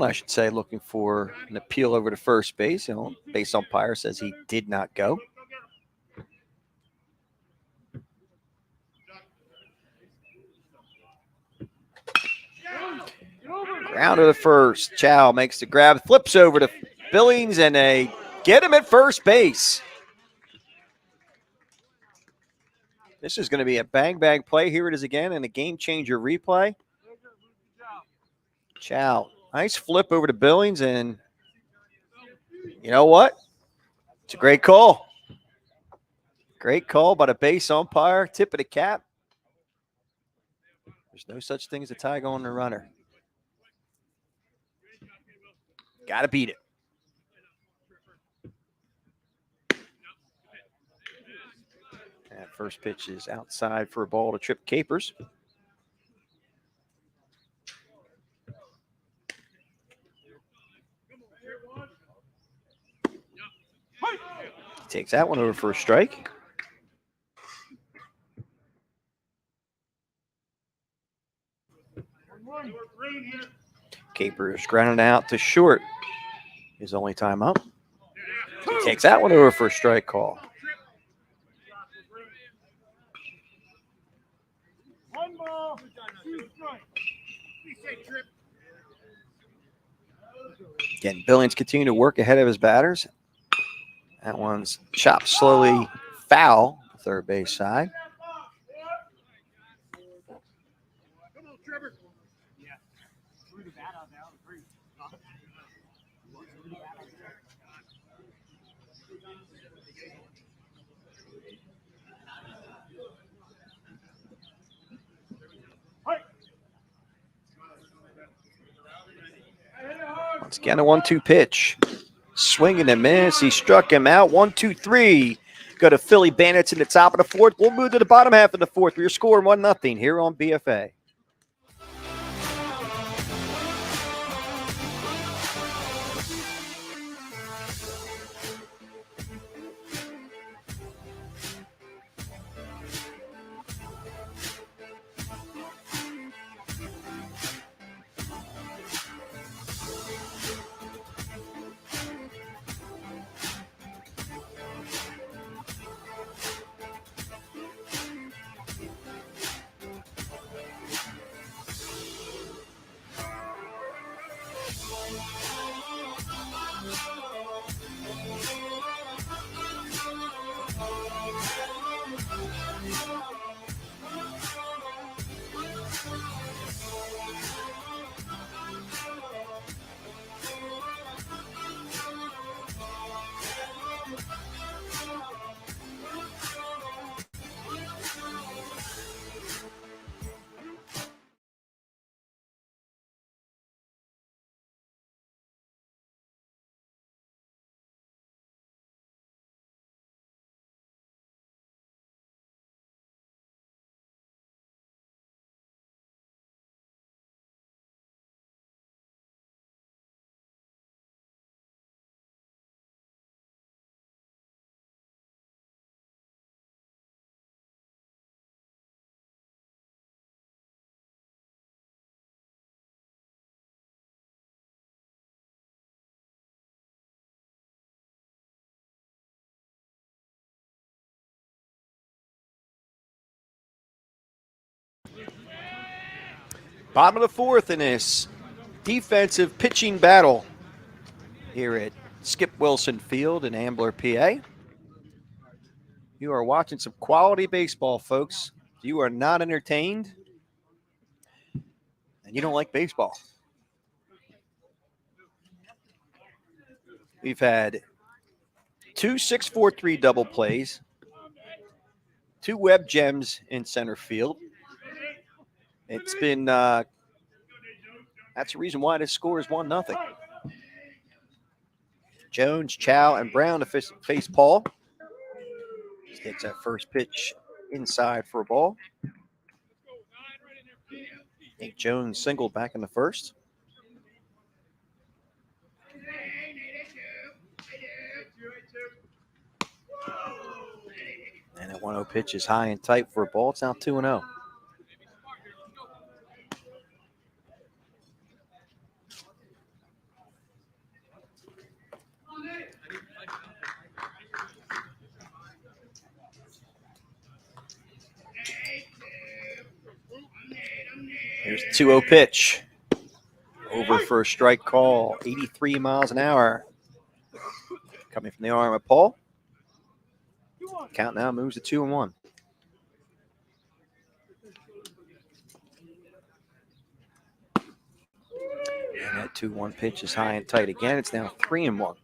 I should say, looking for an appeal over to first base. Base umpire says he did not go. Ground to the first. Chow makes the grab, flips over to Billings, and they get him at first base. This is going to be a bang-bang play. Here it is again in a game-changer replay. Chow, nice flip over to Billings, and you know what? It's a great call. Great call by the base umpire. Tip of the cap. There's no such thing as a tie going to runner. Got to beat it. That first pitch is outside for a ball to Trip Capers. He takes that one over for a strike. Capers grounded out to short. His only time up. He takes that one over for a strike call. One ball, 2 strikes. Again, Billings continue to work ahead of his batters. That one's chopped slowly foul, third base side. Come on, Trevor. Yeah. Threw the bat out now. Once again, a 1-2 pitch. Swinging and miss. He struck him out. 1-2-3. Go to Philly Bandits in the top of the fourth. We'll move to the bottom half of the fourth. We're scoring 1-0 here on BFA. Bottom of the fourth in this defensive pitching battle here at Skip Wilson Field in Ambler, PA. You are watching some quality baseball, folks. If you are not entertained, and you don't like baseball. We've had 2 6-4-3 double plays, 2 web gems in center field. It's been, that's the reason why this score is 1-0. Jones, Chow, and Brown to face Paul. Takes that first pitch inside for a ball. Nate Jones singled back in the first. And that 1-0 pitch is high and tight for a ball. It's now 2-0. Here's the 2-0 pitch. Over for a strike call. 83 miles an hour. Coming from the arm of Paul. Count now moves to 2-1. And that 2-1 pitch is high and tight again. It's now 3-1.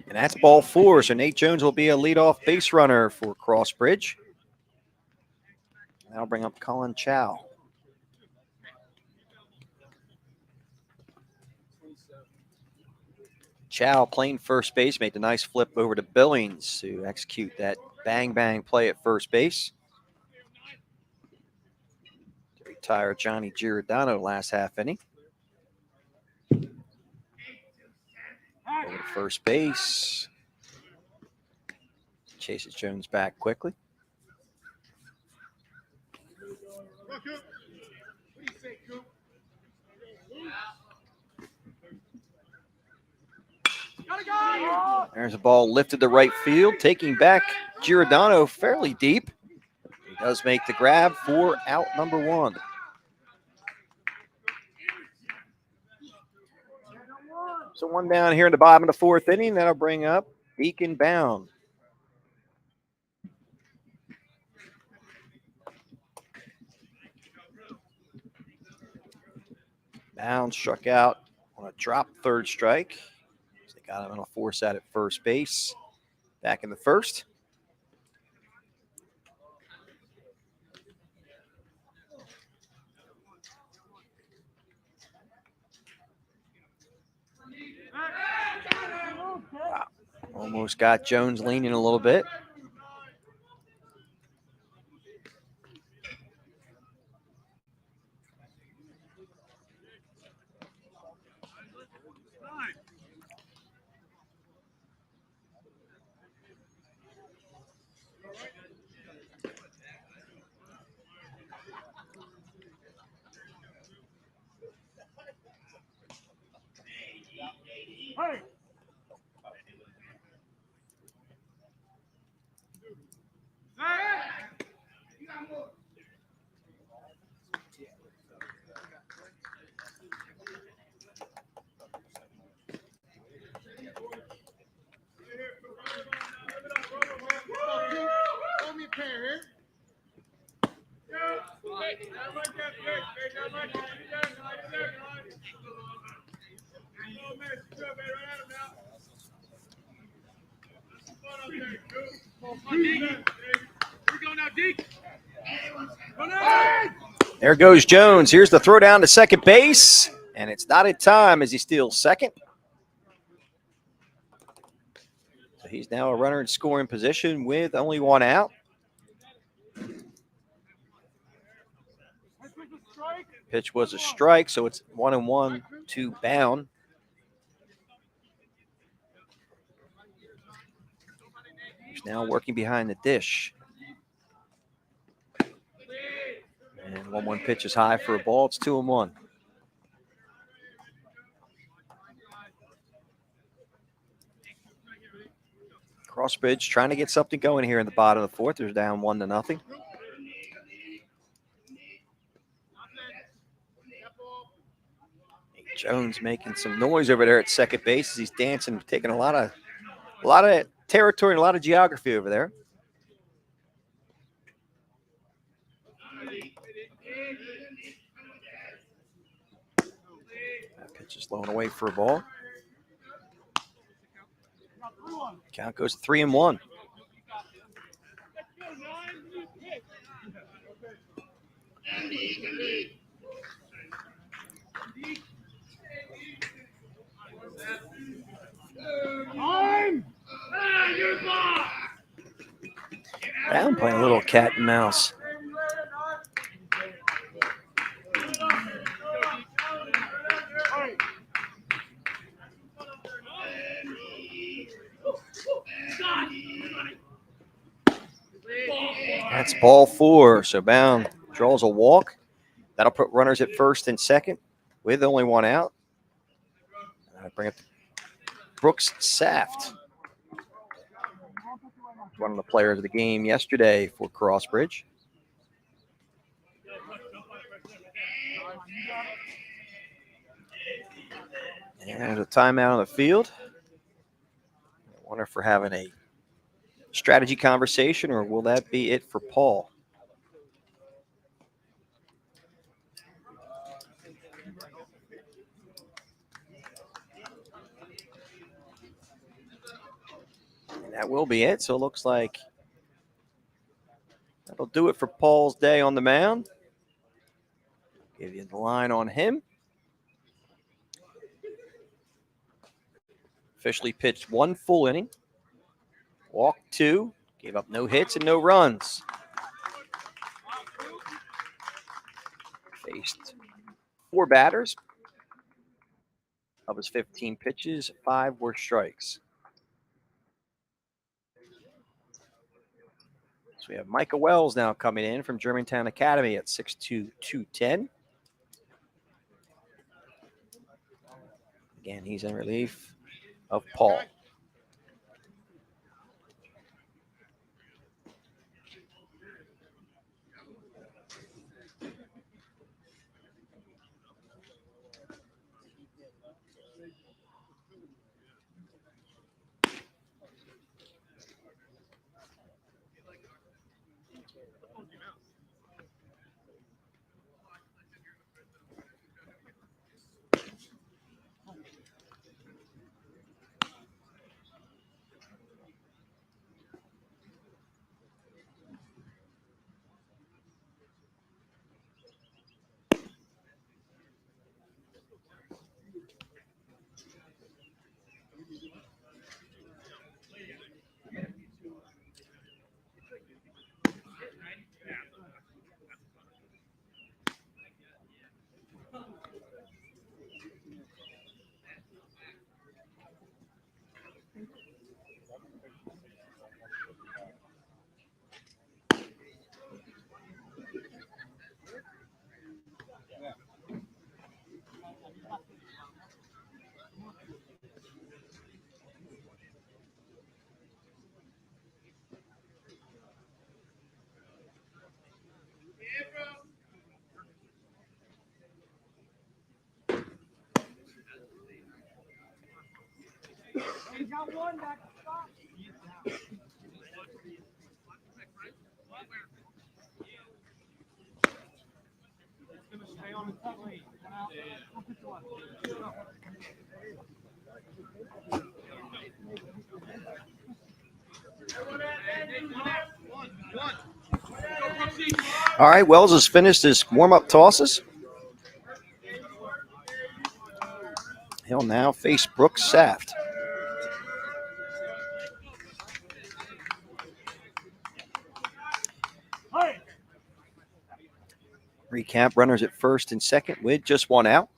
And that's ball 4. So Nate Jones will be a leadoff base runner for CrossBridge. That'll bring up Colin Chow. Chow playing first base, made the nice flip over to Billings to execute that bang-bang play at first base. To retire Johnny Giordano last half inning. Over to first base. Chases Jones back quickly. There's a ball lifted to right field, taking back Giordano fairly deep. He does make the grab for out number 1. So 1 down here in the bottom of the 4th inning. That'll bring up Deacon Bound. Bound struck out on a drop 3rd strike. So they got him on a force out at first base. Back in the 1st. Wow. Almost got Jones leaning a little bit. Hey! There goes Jones. Here's the throw down to second base, and it's not in time as he steals second. So he's now a runner in scoring position with only 1 out. Pitch was a strike, so it's 1-1 to Bound. He's now working behind the dish. And 1-1 pitch is high for a ball. It's 2-1. CrossBridge trying to get something going here in the bottom of the 4th. They're down 1-0. Jones making some noise over there at second base as he's dancing, taking a lot of territory and a lot of geography over there. That pitch is blown away for a ball. Count goes 3-1. I'm playing a little cat and mouse. That's ball 4. So Bound draws a walk. That'll put runners at first and second with only 1 out. Bring up Brooks Saft, one of the players of the game yesterday for CrossBridge. And a timeout on the field. I wonder if we're having a strategy conversation, or will that be it for Paul? And that will be it. So it looks like that'll do it for Paul's day on the mound. Give you the line on him. Officially pitched 1 full inning. Walked 2. Gave up no hits and no runs. Faced 4 batters. Of his 15 pitches, 5 were strikes. So we have Micah Wells now coming in from Germantown Academy at 6'2", 210. Again, he's in relief of Paul. He's got one back to stop. It's going to stay on the top lane. All right, Wells has finished his warm-up tosses. He'll now face Brooks Saft. Recap, runners at first and second with just one out.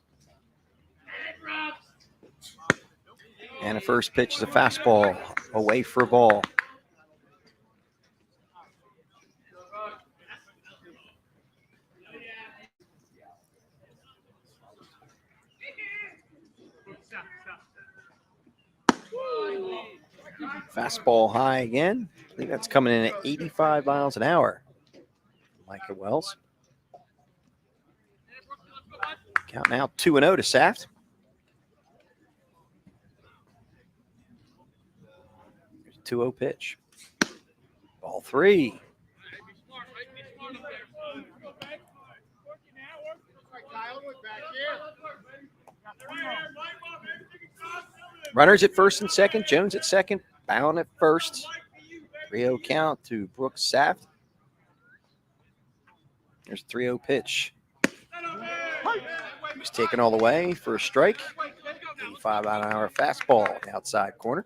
And the first pitch is a fastball away for a ball. Fastball high again. I think that's coming in at 85 miles an hour. Micah Wells. Count now 2-0 to Saft. Here's a 2-0 pitch. Ball 3. Runners at first and second. Jones at second. Bound at first. 3-0 count to Brooks Saft. There's a 3-0 pitch. He's taken all the way for a strike. 85-mile-an-hour fastball on the outside corner.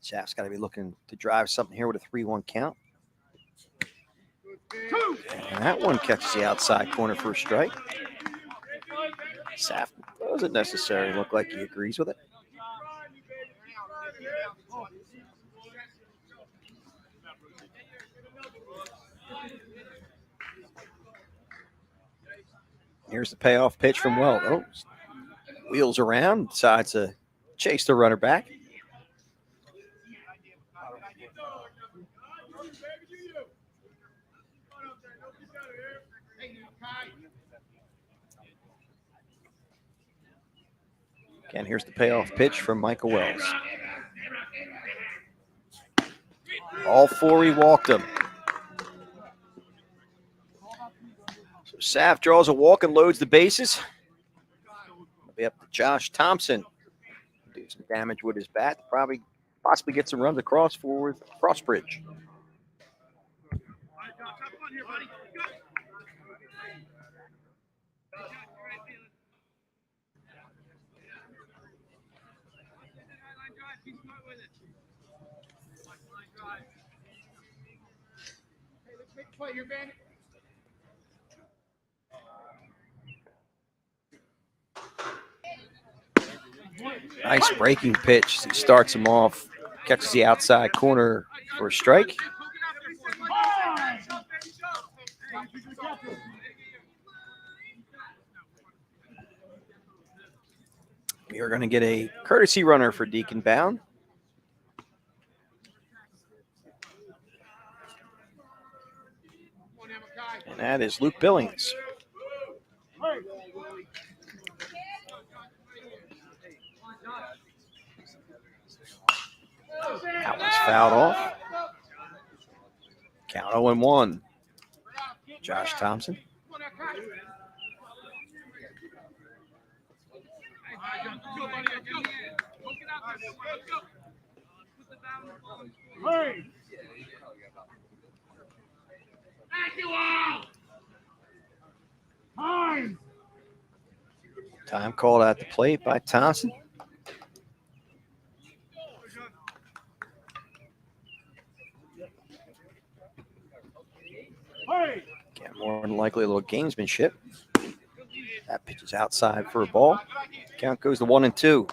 Saft's got to be looking to drive something here with a 3-1 count. And that one catches the outside corner for a strike. Saft doesn't necessarily look like he agrees with it. Here's the payoff pitch from Wells. Oh, wheels around, decides to chase the runner back. Again, here's the payoff pitch from Michael Wells. All 4 he walked them. So Saft draws a walk and loads the bases. It'll be up to Josh Thompson. Do some damage with his bat. Possibly get some runs across for CrossBridge. Nice breaking pitch. He starts him off, catches the outside corner for a strike. We are going to get a courtesy runner for Deacon Bound. And that is Luke Billings. That one's fouled off. Count 0-1. Josh Thompson. Time called at the plate by Thompson. Again, more than likely a little gamesmanship. That pitch is outside for a ball. Count goes to 1-2.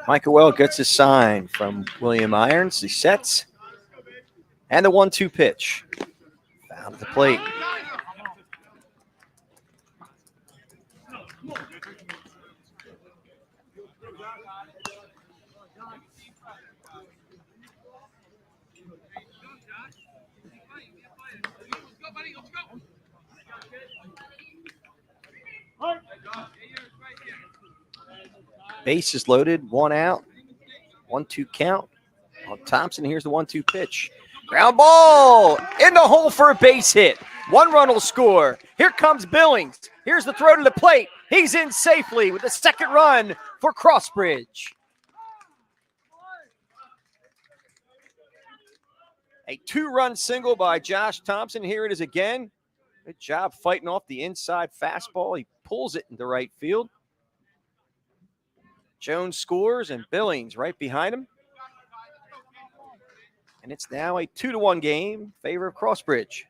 Michael Well gets a sign from William Irons. He sets. And the 1-2 pitch. Found at the plate. Base is loaded, 1 out, 1-2 count on Thompson. Here's the 1-2 pitch. Ground ball in the hole for a base hit. 1 run will score. Here comes Billings. Here's the throw to the plate. He's in safely with the 2nd run for CrossBridge. A 2-run single by Josh Thompson. Here it is again. Good job fighting off the inside fastball. He pulls it into right field. Jones scores, and Billings right behind him. And it's now a 2-1 game in favor of CrossBridge.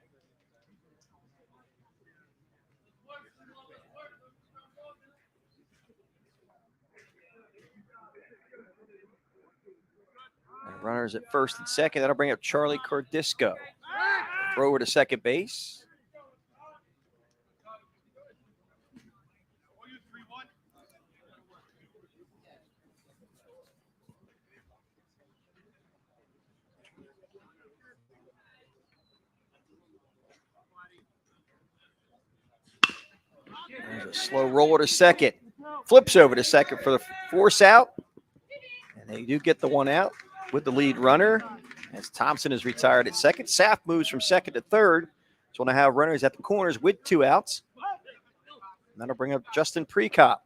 And runners at first and second. That'll bring up Charlie Cordisco. Throw over to second base. There's a slow roller to second. Flips over to second for the force out. And they do get the 1 out with the lead runner as Thompson is retired at second. Saff moves from second to third. So we'll have runners at the corners with 2 outs. And that'll bring up Justin Prekop.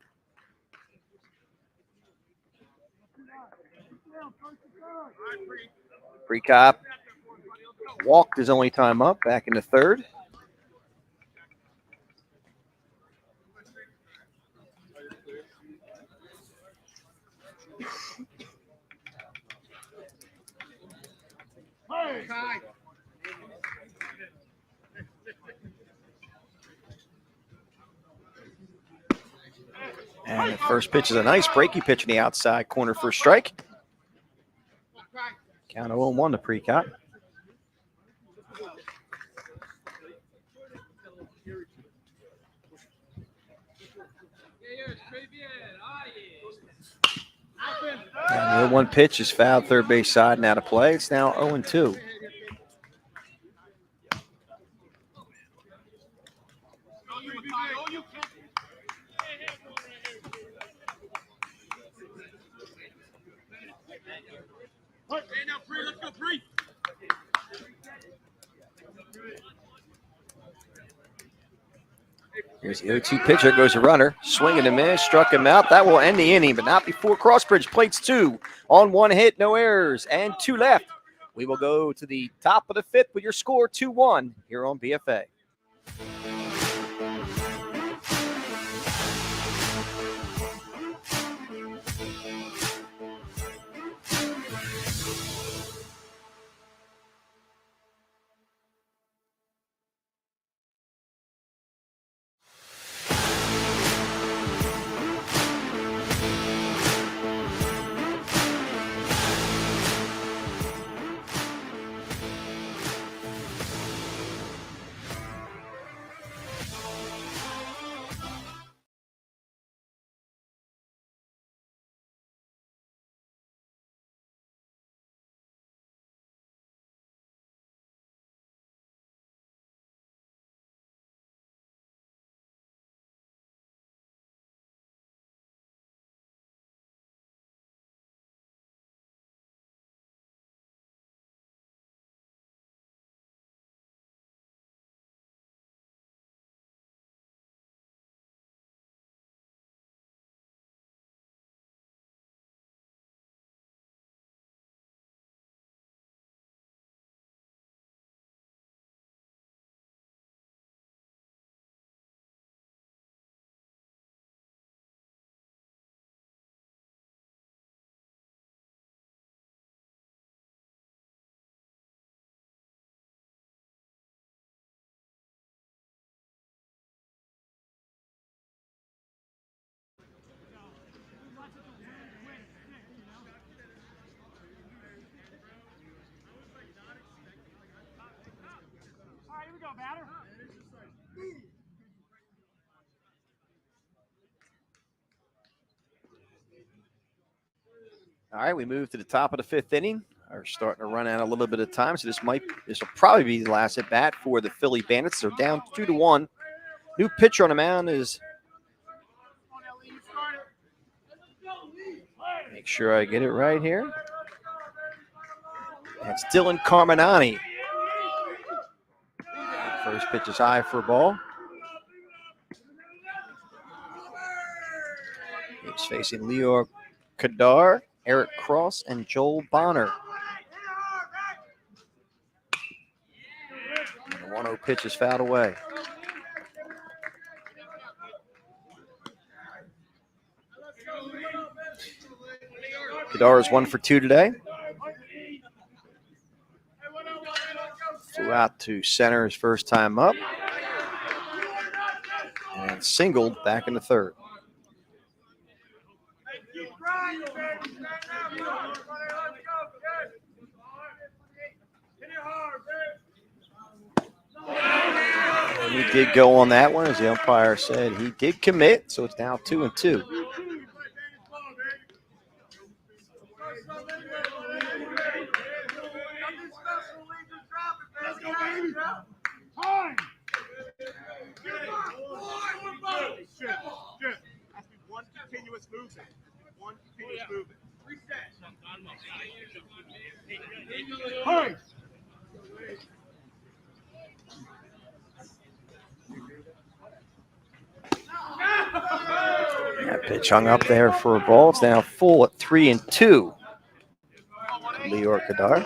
Prekop walked his only time up back into third. And the first pitch is a nice breaky pitch in the outside corner for a strike. Count 0-1 to Prekop. And the 1 pitch is fouled third base side and out of play. It's now 0-2. Here's the 0-2 pitcher. Goes a runner. Swing and a miss. Struck him out. That will end the inning, but not before CrossBridge plates 2 on 1 hit. No errors and 2 left. We will go to the top of the 5th with your score 2-1 here on BFA. All right, here we go, batter. All right, we move to the top of the 5th inning. Are starting to run out a little bit of time, so this will probably be the last at bat for the Philly Bandits. They're down 2-1. New pitcher on the mound is. Make sure I get it right here. That's Dylan Carminani. First pitch is high for a ball. He's facing Leor Kadar, Eric Cross, and Joel Bonner. And the 1-0 pitch is fouled away. Kadar is 1 for 2 today. Flew out to center his first time up. And singled back in the 3rd. And he did go on that one, as the umpire said. He did commit, so it's now 2-2. One continuous movement. One continuous movement. Hey! That pitch hung up there for a ball. It's now full at 3-2. Leor Kadar.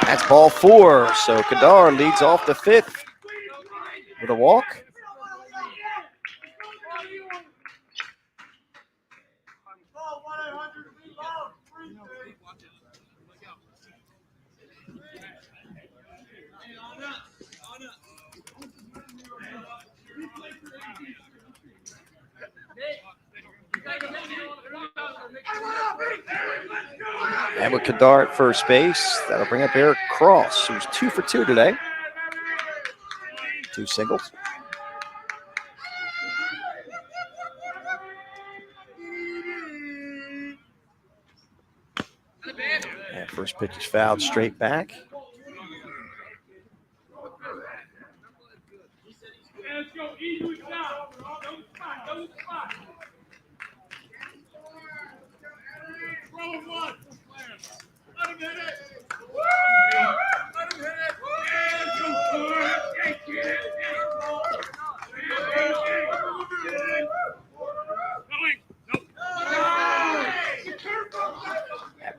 That's ball 4. So Kadar leads off the 5th with a walk. And with Kadar at first base, that'll bring up Eric Cross, who's 2 for 2 today. 2 singles. And first pitch is fouled straight back.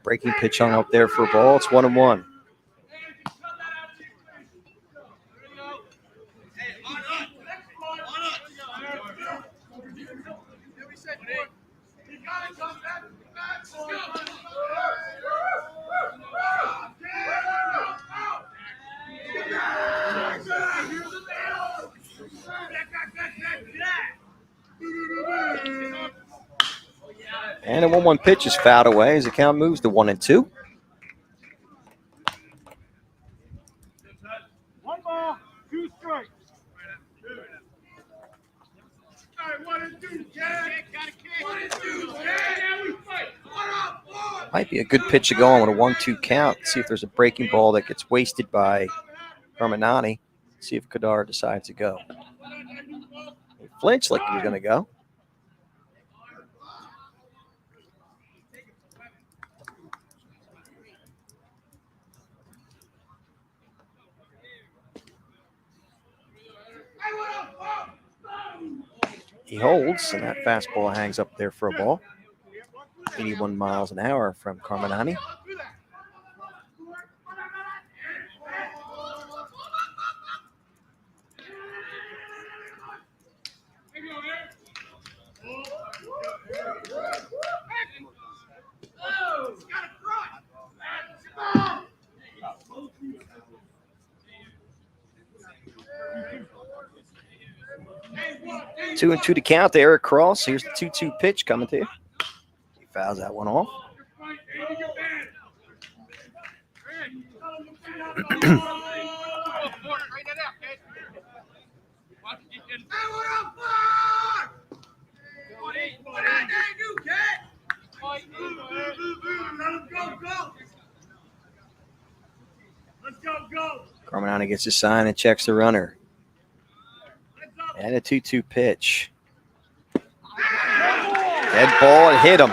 Breaking pitch hung up there for a ball. It's 1-1. And a 1-1 pitch is fouled away as the count moves to 1-2. 1 ball, 2 strikes. Might be a good pitch to go on with a 1-2 count. See if there's a breaking ball that gets wasted by Carminati. See if Kadar decides to go. He flinched like he was going to go. He holds, and that fastball hangs up there for a ball. 81 miles an hour from Carminati. Two and 2 to count to Eric Cross. Here's the 2-2 pitch coming to you. He fouls that one off. Carminati gets his sign and checks the runner. And a 2-2 pitch. Dead ball and hit him.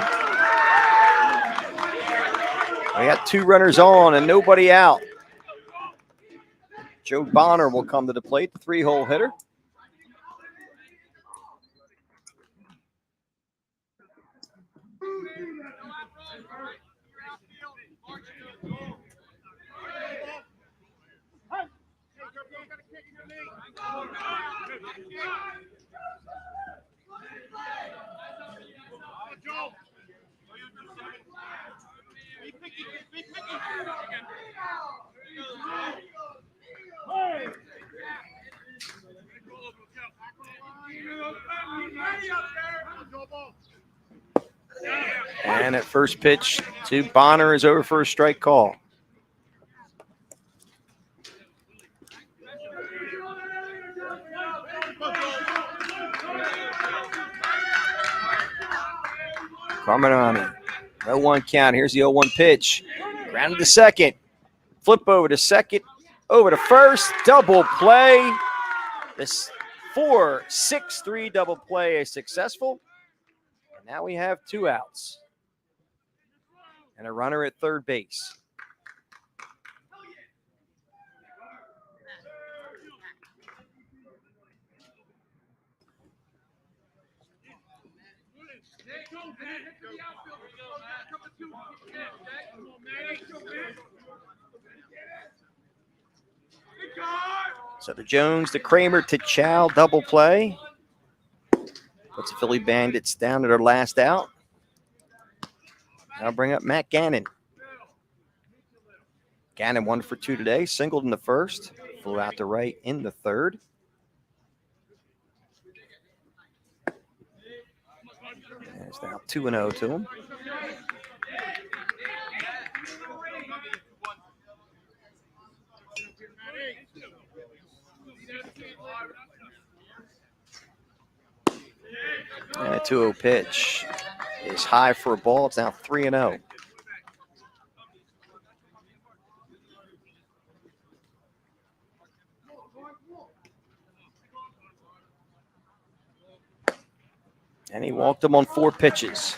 We got 2 runners on and nobody out. Joe Bonner will come to the plate, the 3-hole hitter. And at first pitch to Bonner is over for a strike call. Carminati, 0-1 count. Here's the 0-1 pitch. Grounded to second. Flip over to second. Over to first. Double play. This 4-6-3 double play is successful. And now we have 2 outs. And a runner at third base. So the Jones, the Kramer to Chow double play. Puts the Philly Bandits down to their last out. I'll bring up Matt Gannon. Gannon 1 for 2 today. Singled in the first. Flew out to right in the third. And it's now 2-0 to him. And a 2-0 pitch is high for a ball. It's now 3-0. And he walked him on 4 pitches.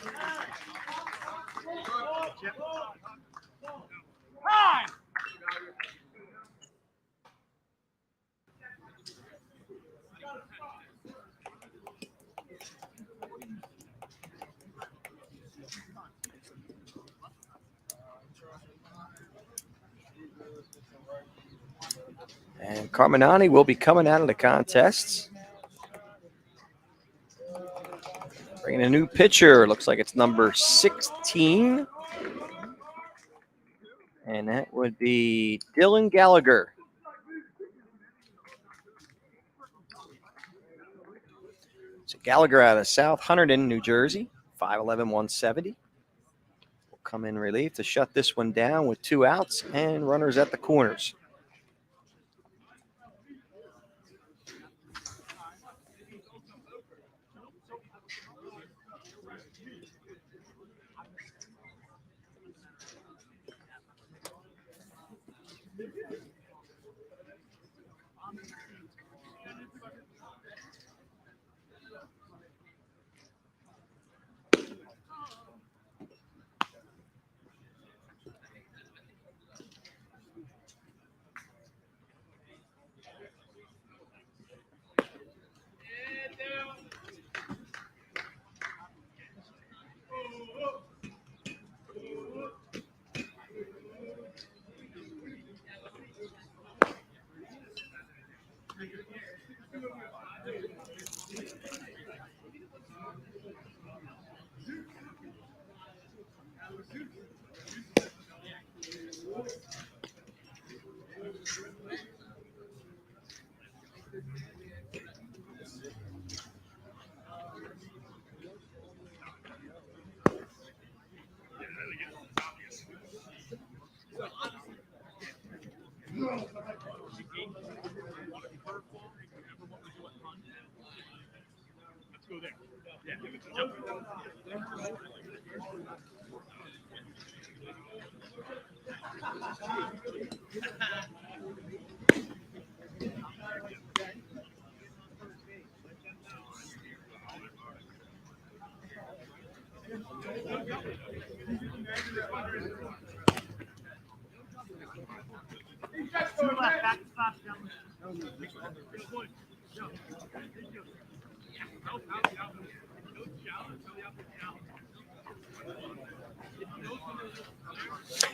And Carminati will be coming out of the contest. Bringing a new pitcher. Looks like it's number 16. And that would be Dylan Gallagher. So Gallagher out of South Hunterdon, New Jersey, 5'11", 170. Will come in relief to shut this one down with 2 outs and runners at the corners.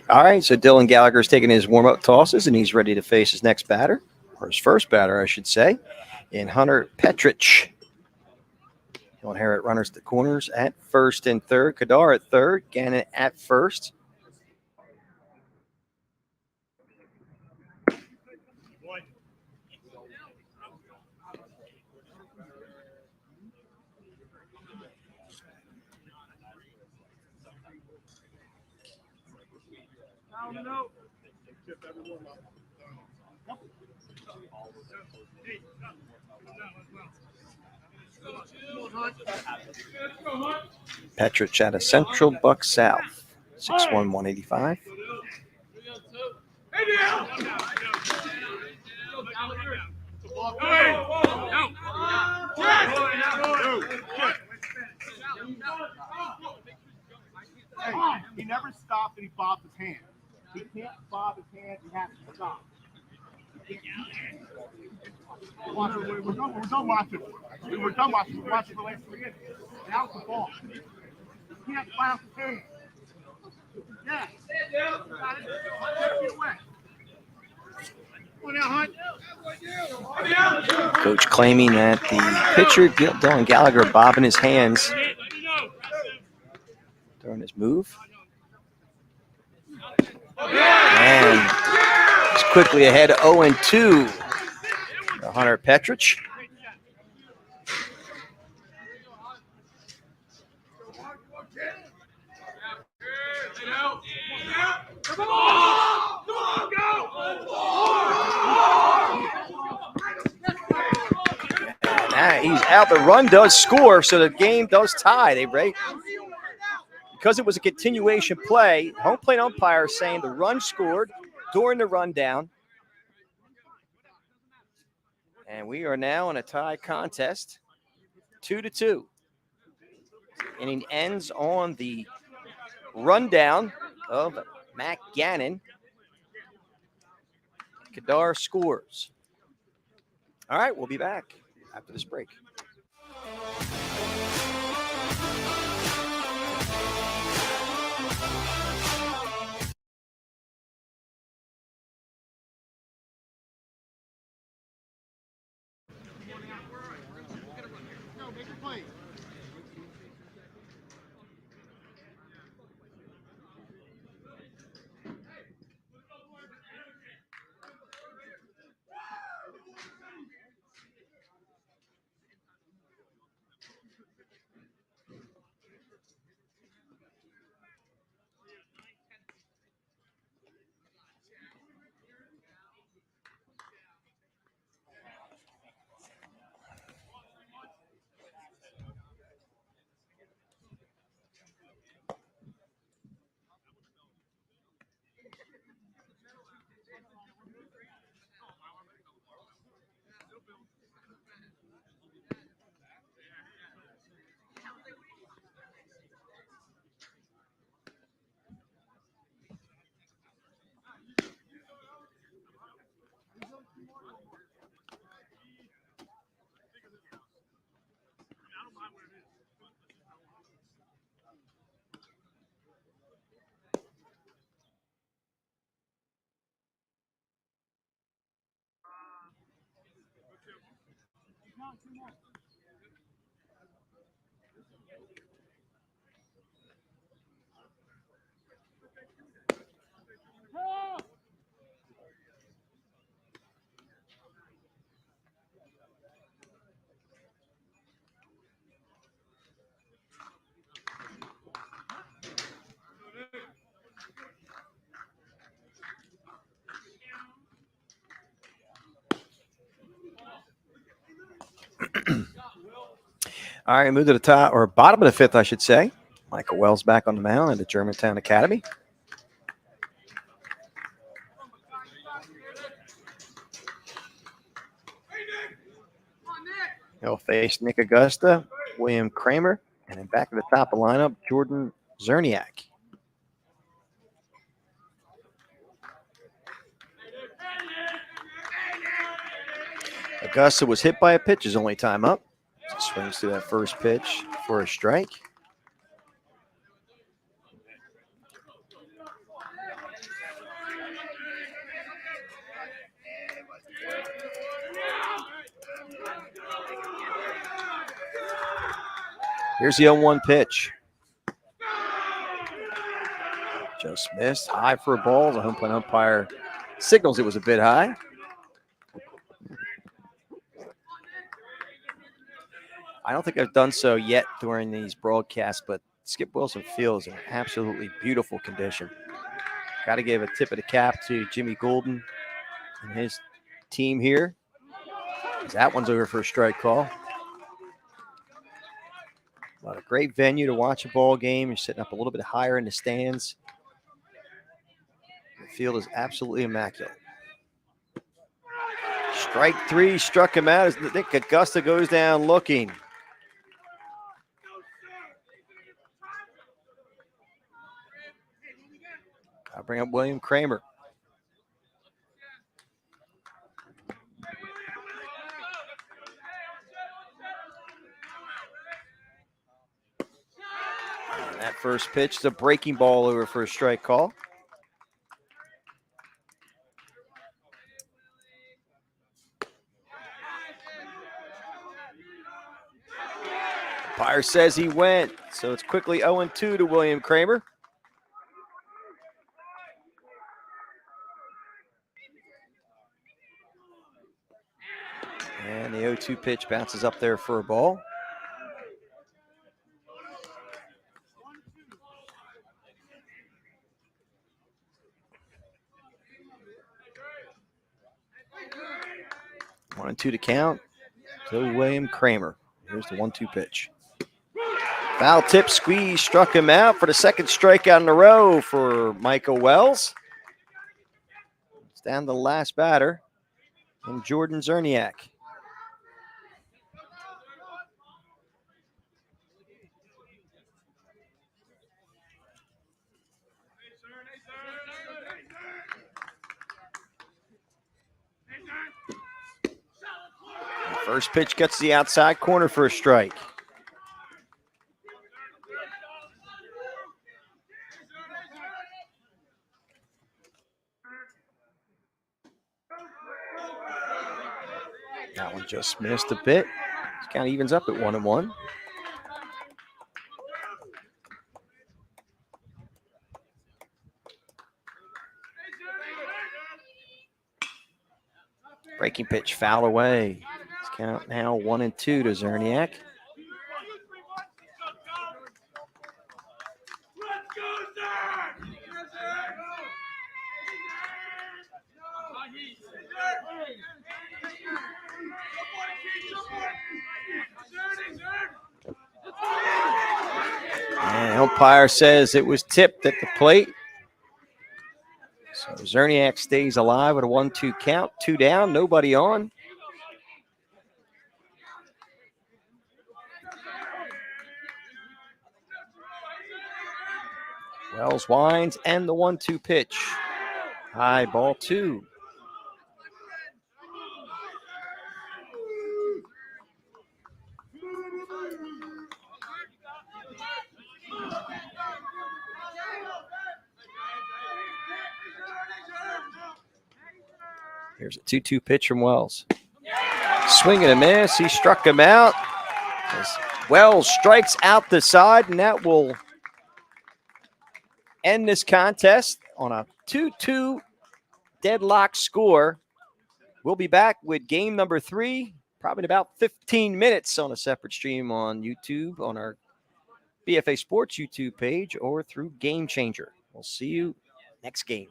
All right, so Dylan Gallagher's taking his warm-up tosses, and he's ready to face his next batter, or his first batter, I should say, in Hunter Petrich. He'll inherit runners at the corners at first and third. Kadar at third, Gannon at first. Petrich out of Central Buck South, 6'1", 185. Hey, he never stopped and he bobbed his hand. He can't bob his hand, he has to stop. Watch it, we're done watching. We're done watching. We're watching the last 3 innings. Now it's the ball. He can't bounce his hand. Yeah. Coach claiming that the pitcher, Dylan Gallagher, bobbing his hands during his move. And he's quickly ahead 0-2 to Hunter Petrich. He's out. The run does score, so the game does tie. Because it was a continuation play, home plate umpire saying the run scored during the rundown. And we are now in a tie contest, 2-2. Inning ends on the rundown of Matt Gannon. Kadar scores. All right, we'll be back after this break. All right, move to the top or bottom of the fifth, I should say. Michael Wells back on the mound at the Germantown Academy. He'll face Nick Augusta, William Kramer, and then back to the top of the lineup, Jordan Zerniak. Augusta was hit by a pitch his only time up. Swings through that first pitch for a strike. Here's the 0-1 pitch. Just missed. High for a ball. The home plate umpire signals it was a bit high. I don't think I've done so yet during these broadcasts, but Skip Wilson Field is in absolutely beautiful condition. Got to give a tip of the cap to Jimmy Golden and his team here. That one's over for a strike call. What a great venue to watch a ball game. You're sitting up a little bit higher in the stands. The field is absolutely immaculate. Strike three, struck him out as Nick Augusta goes down looking. I'll bring up William Kramer. And that first pitch is a breaking ball over for a strike call. Umpire says he went, so it's quickly 0-2 to William Kramer. And the 0-2 pitch bounces up there for a ball. 1-2 to count to William Kramer. Here's the 1-2 pitch. Foul tip squeeze struck him out for the second strikeout in a row for Michael Wells. It's down to the last batter, and Jordan Zerniak. First pitch gets the outside corner for a strike. That one just missed a bit. It kind of evens up at 1-1. Breaking pitch foul away. Let's count now 1-2 to Zerniak. And umpire says it was tipped at the plate. So Zerniak stays alive with a 1-2 count. 2 down, nobody on. Wells winds and the 1-2 pitch. High ball 2. Here's a 2-2 pitch from Wells. Swing and a miss. He struck him out. As Wells strikes out the side, and that will end this contest on a 2-2 deadlock score. We'll be back with game number 3, probably in about 15 minutes on a separate stream on YouTube, on our BFA Sports YouTube page, or through Game Changer. We'll see you next game.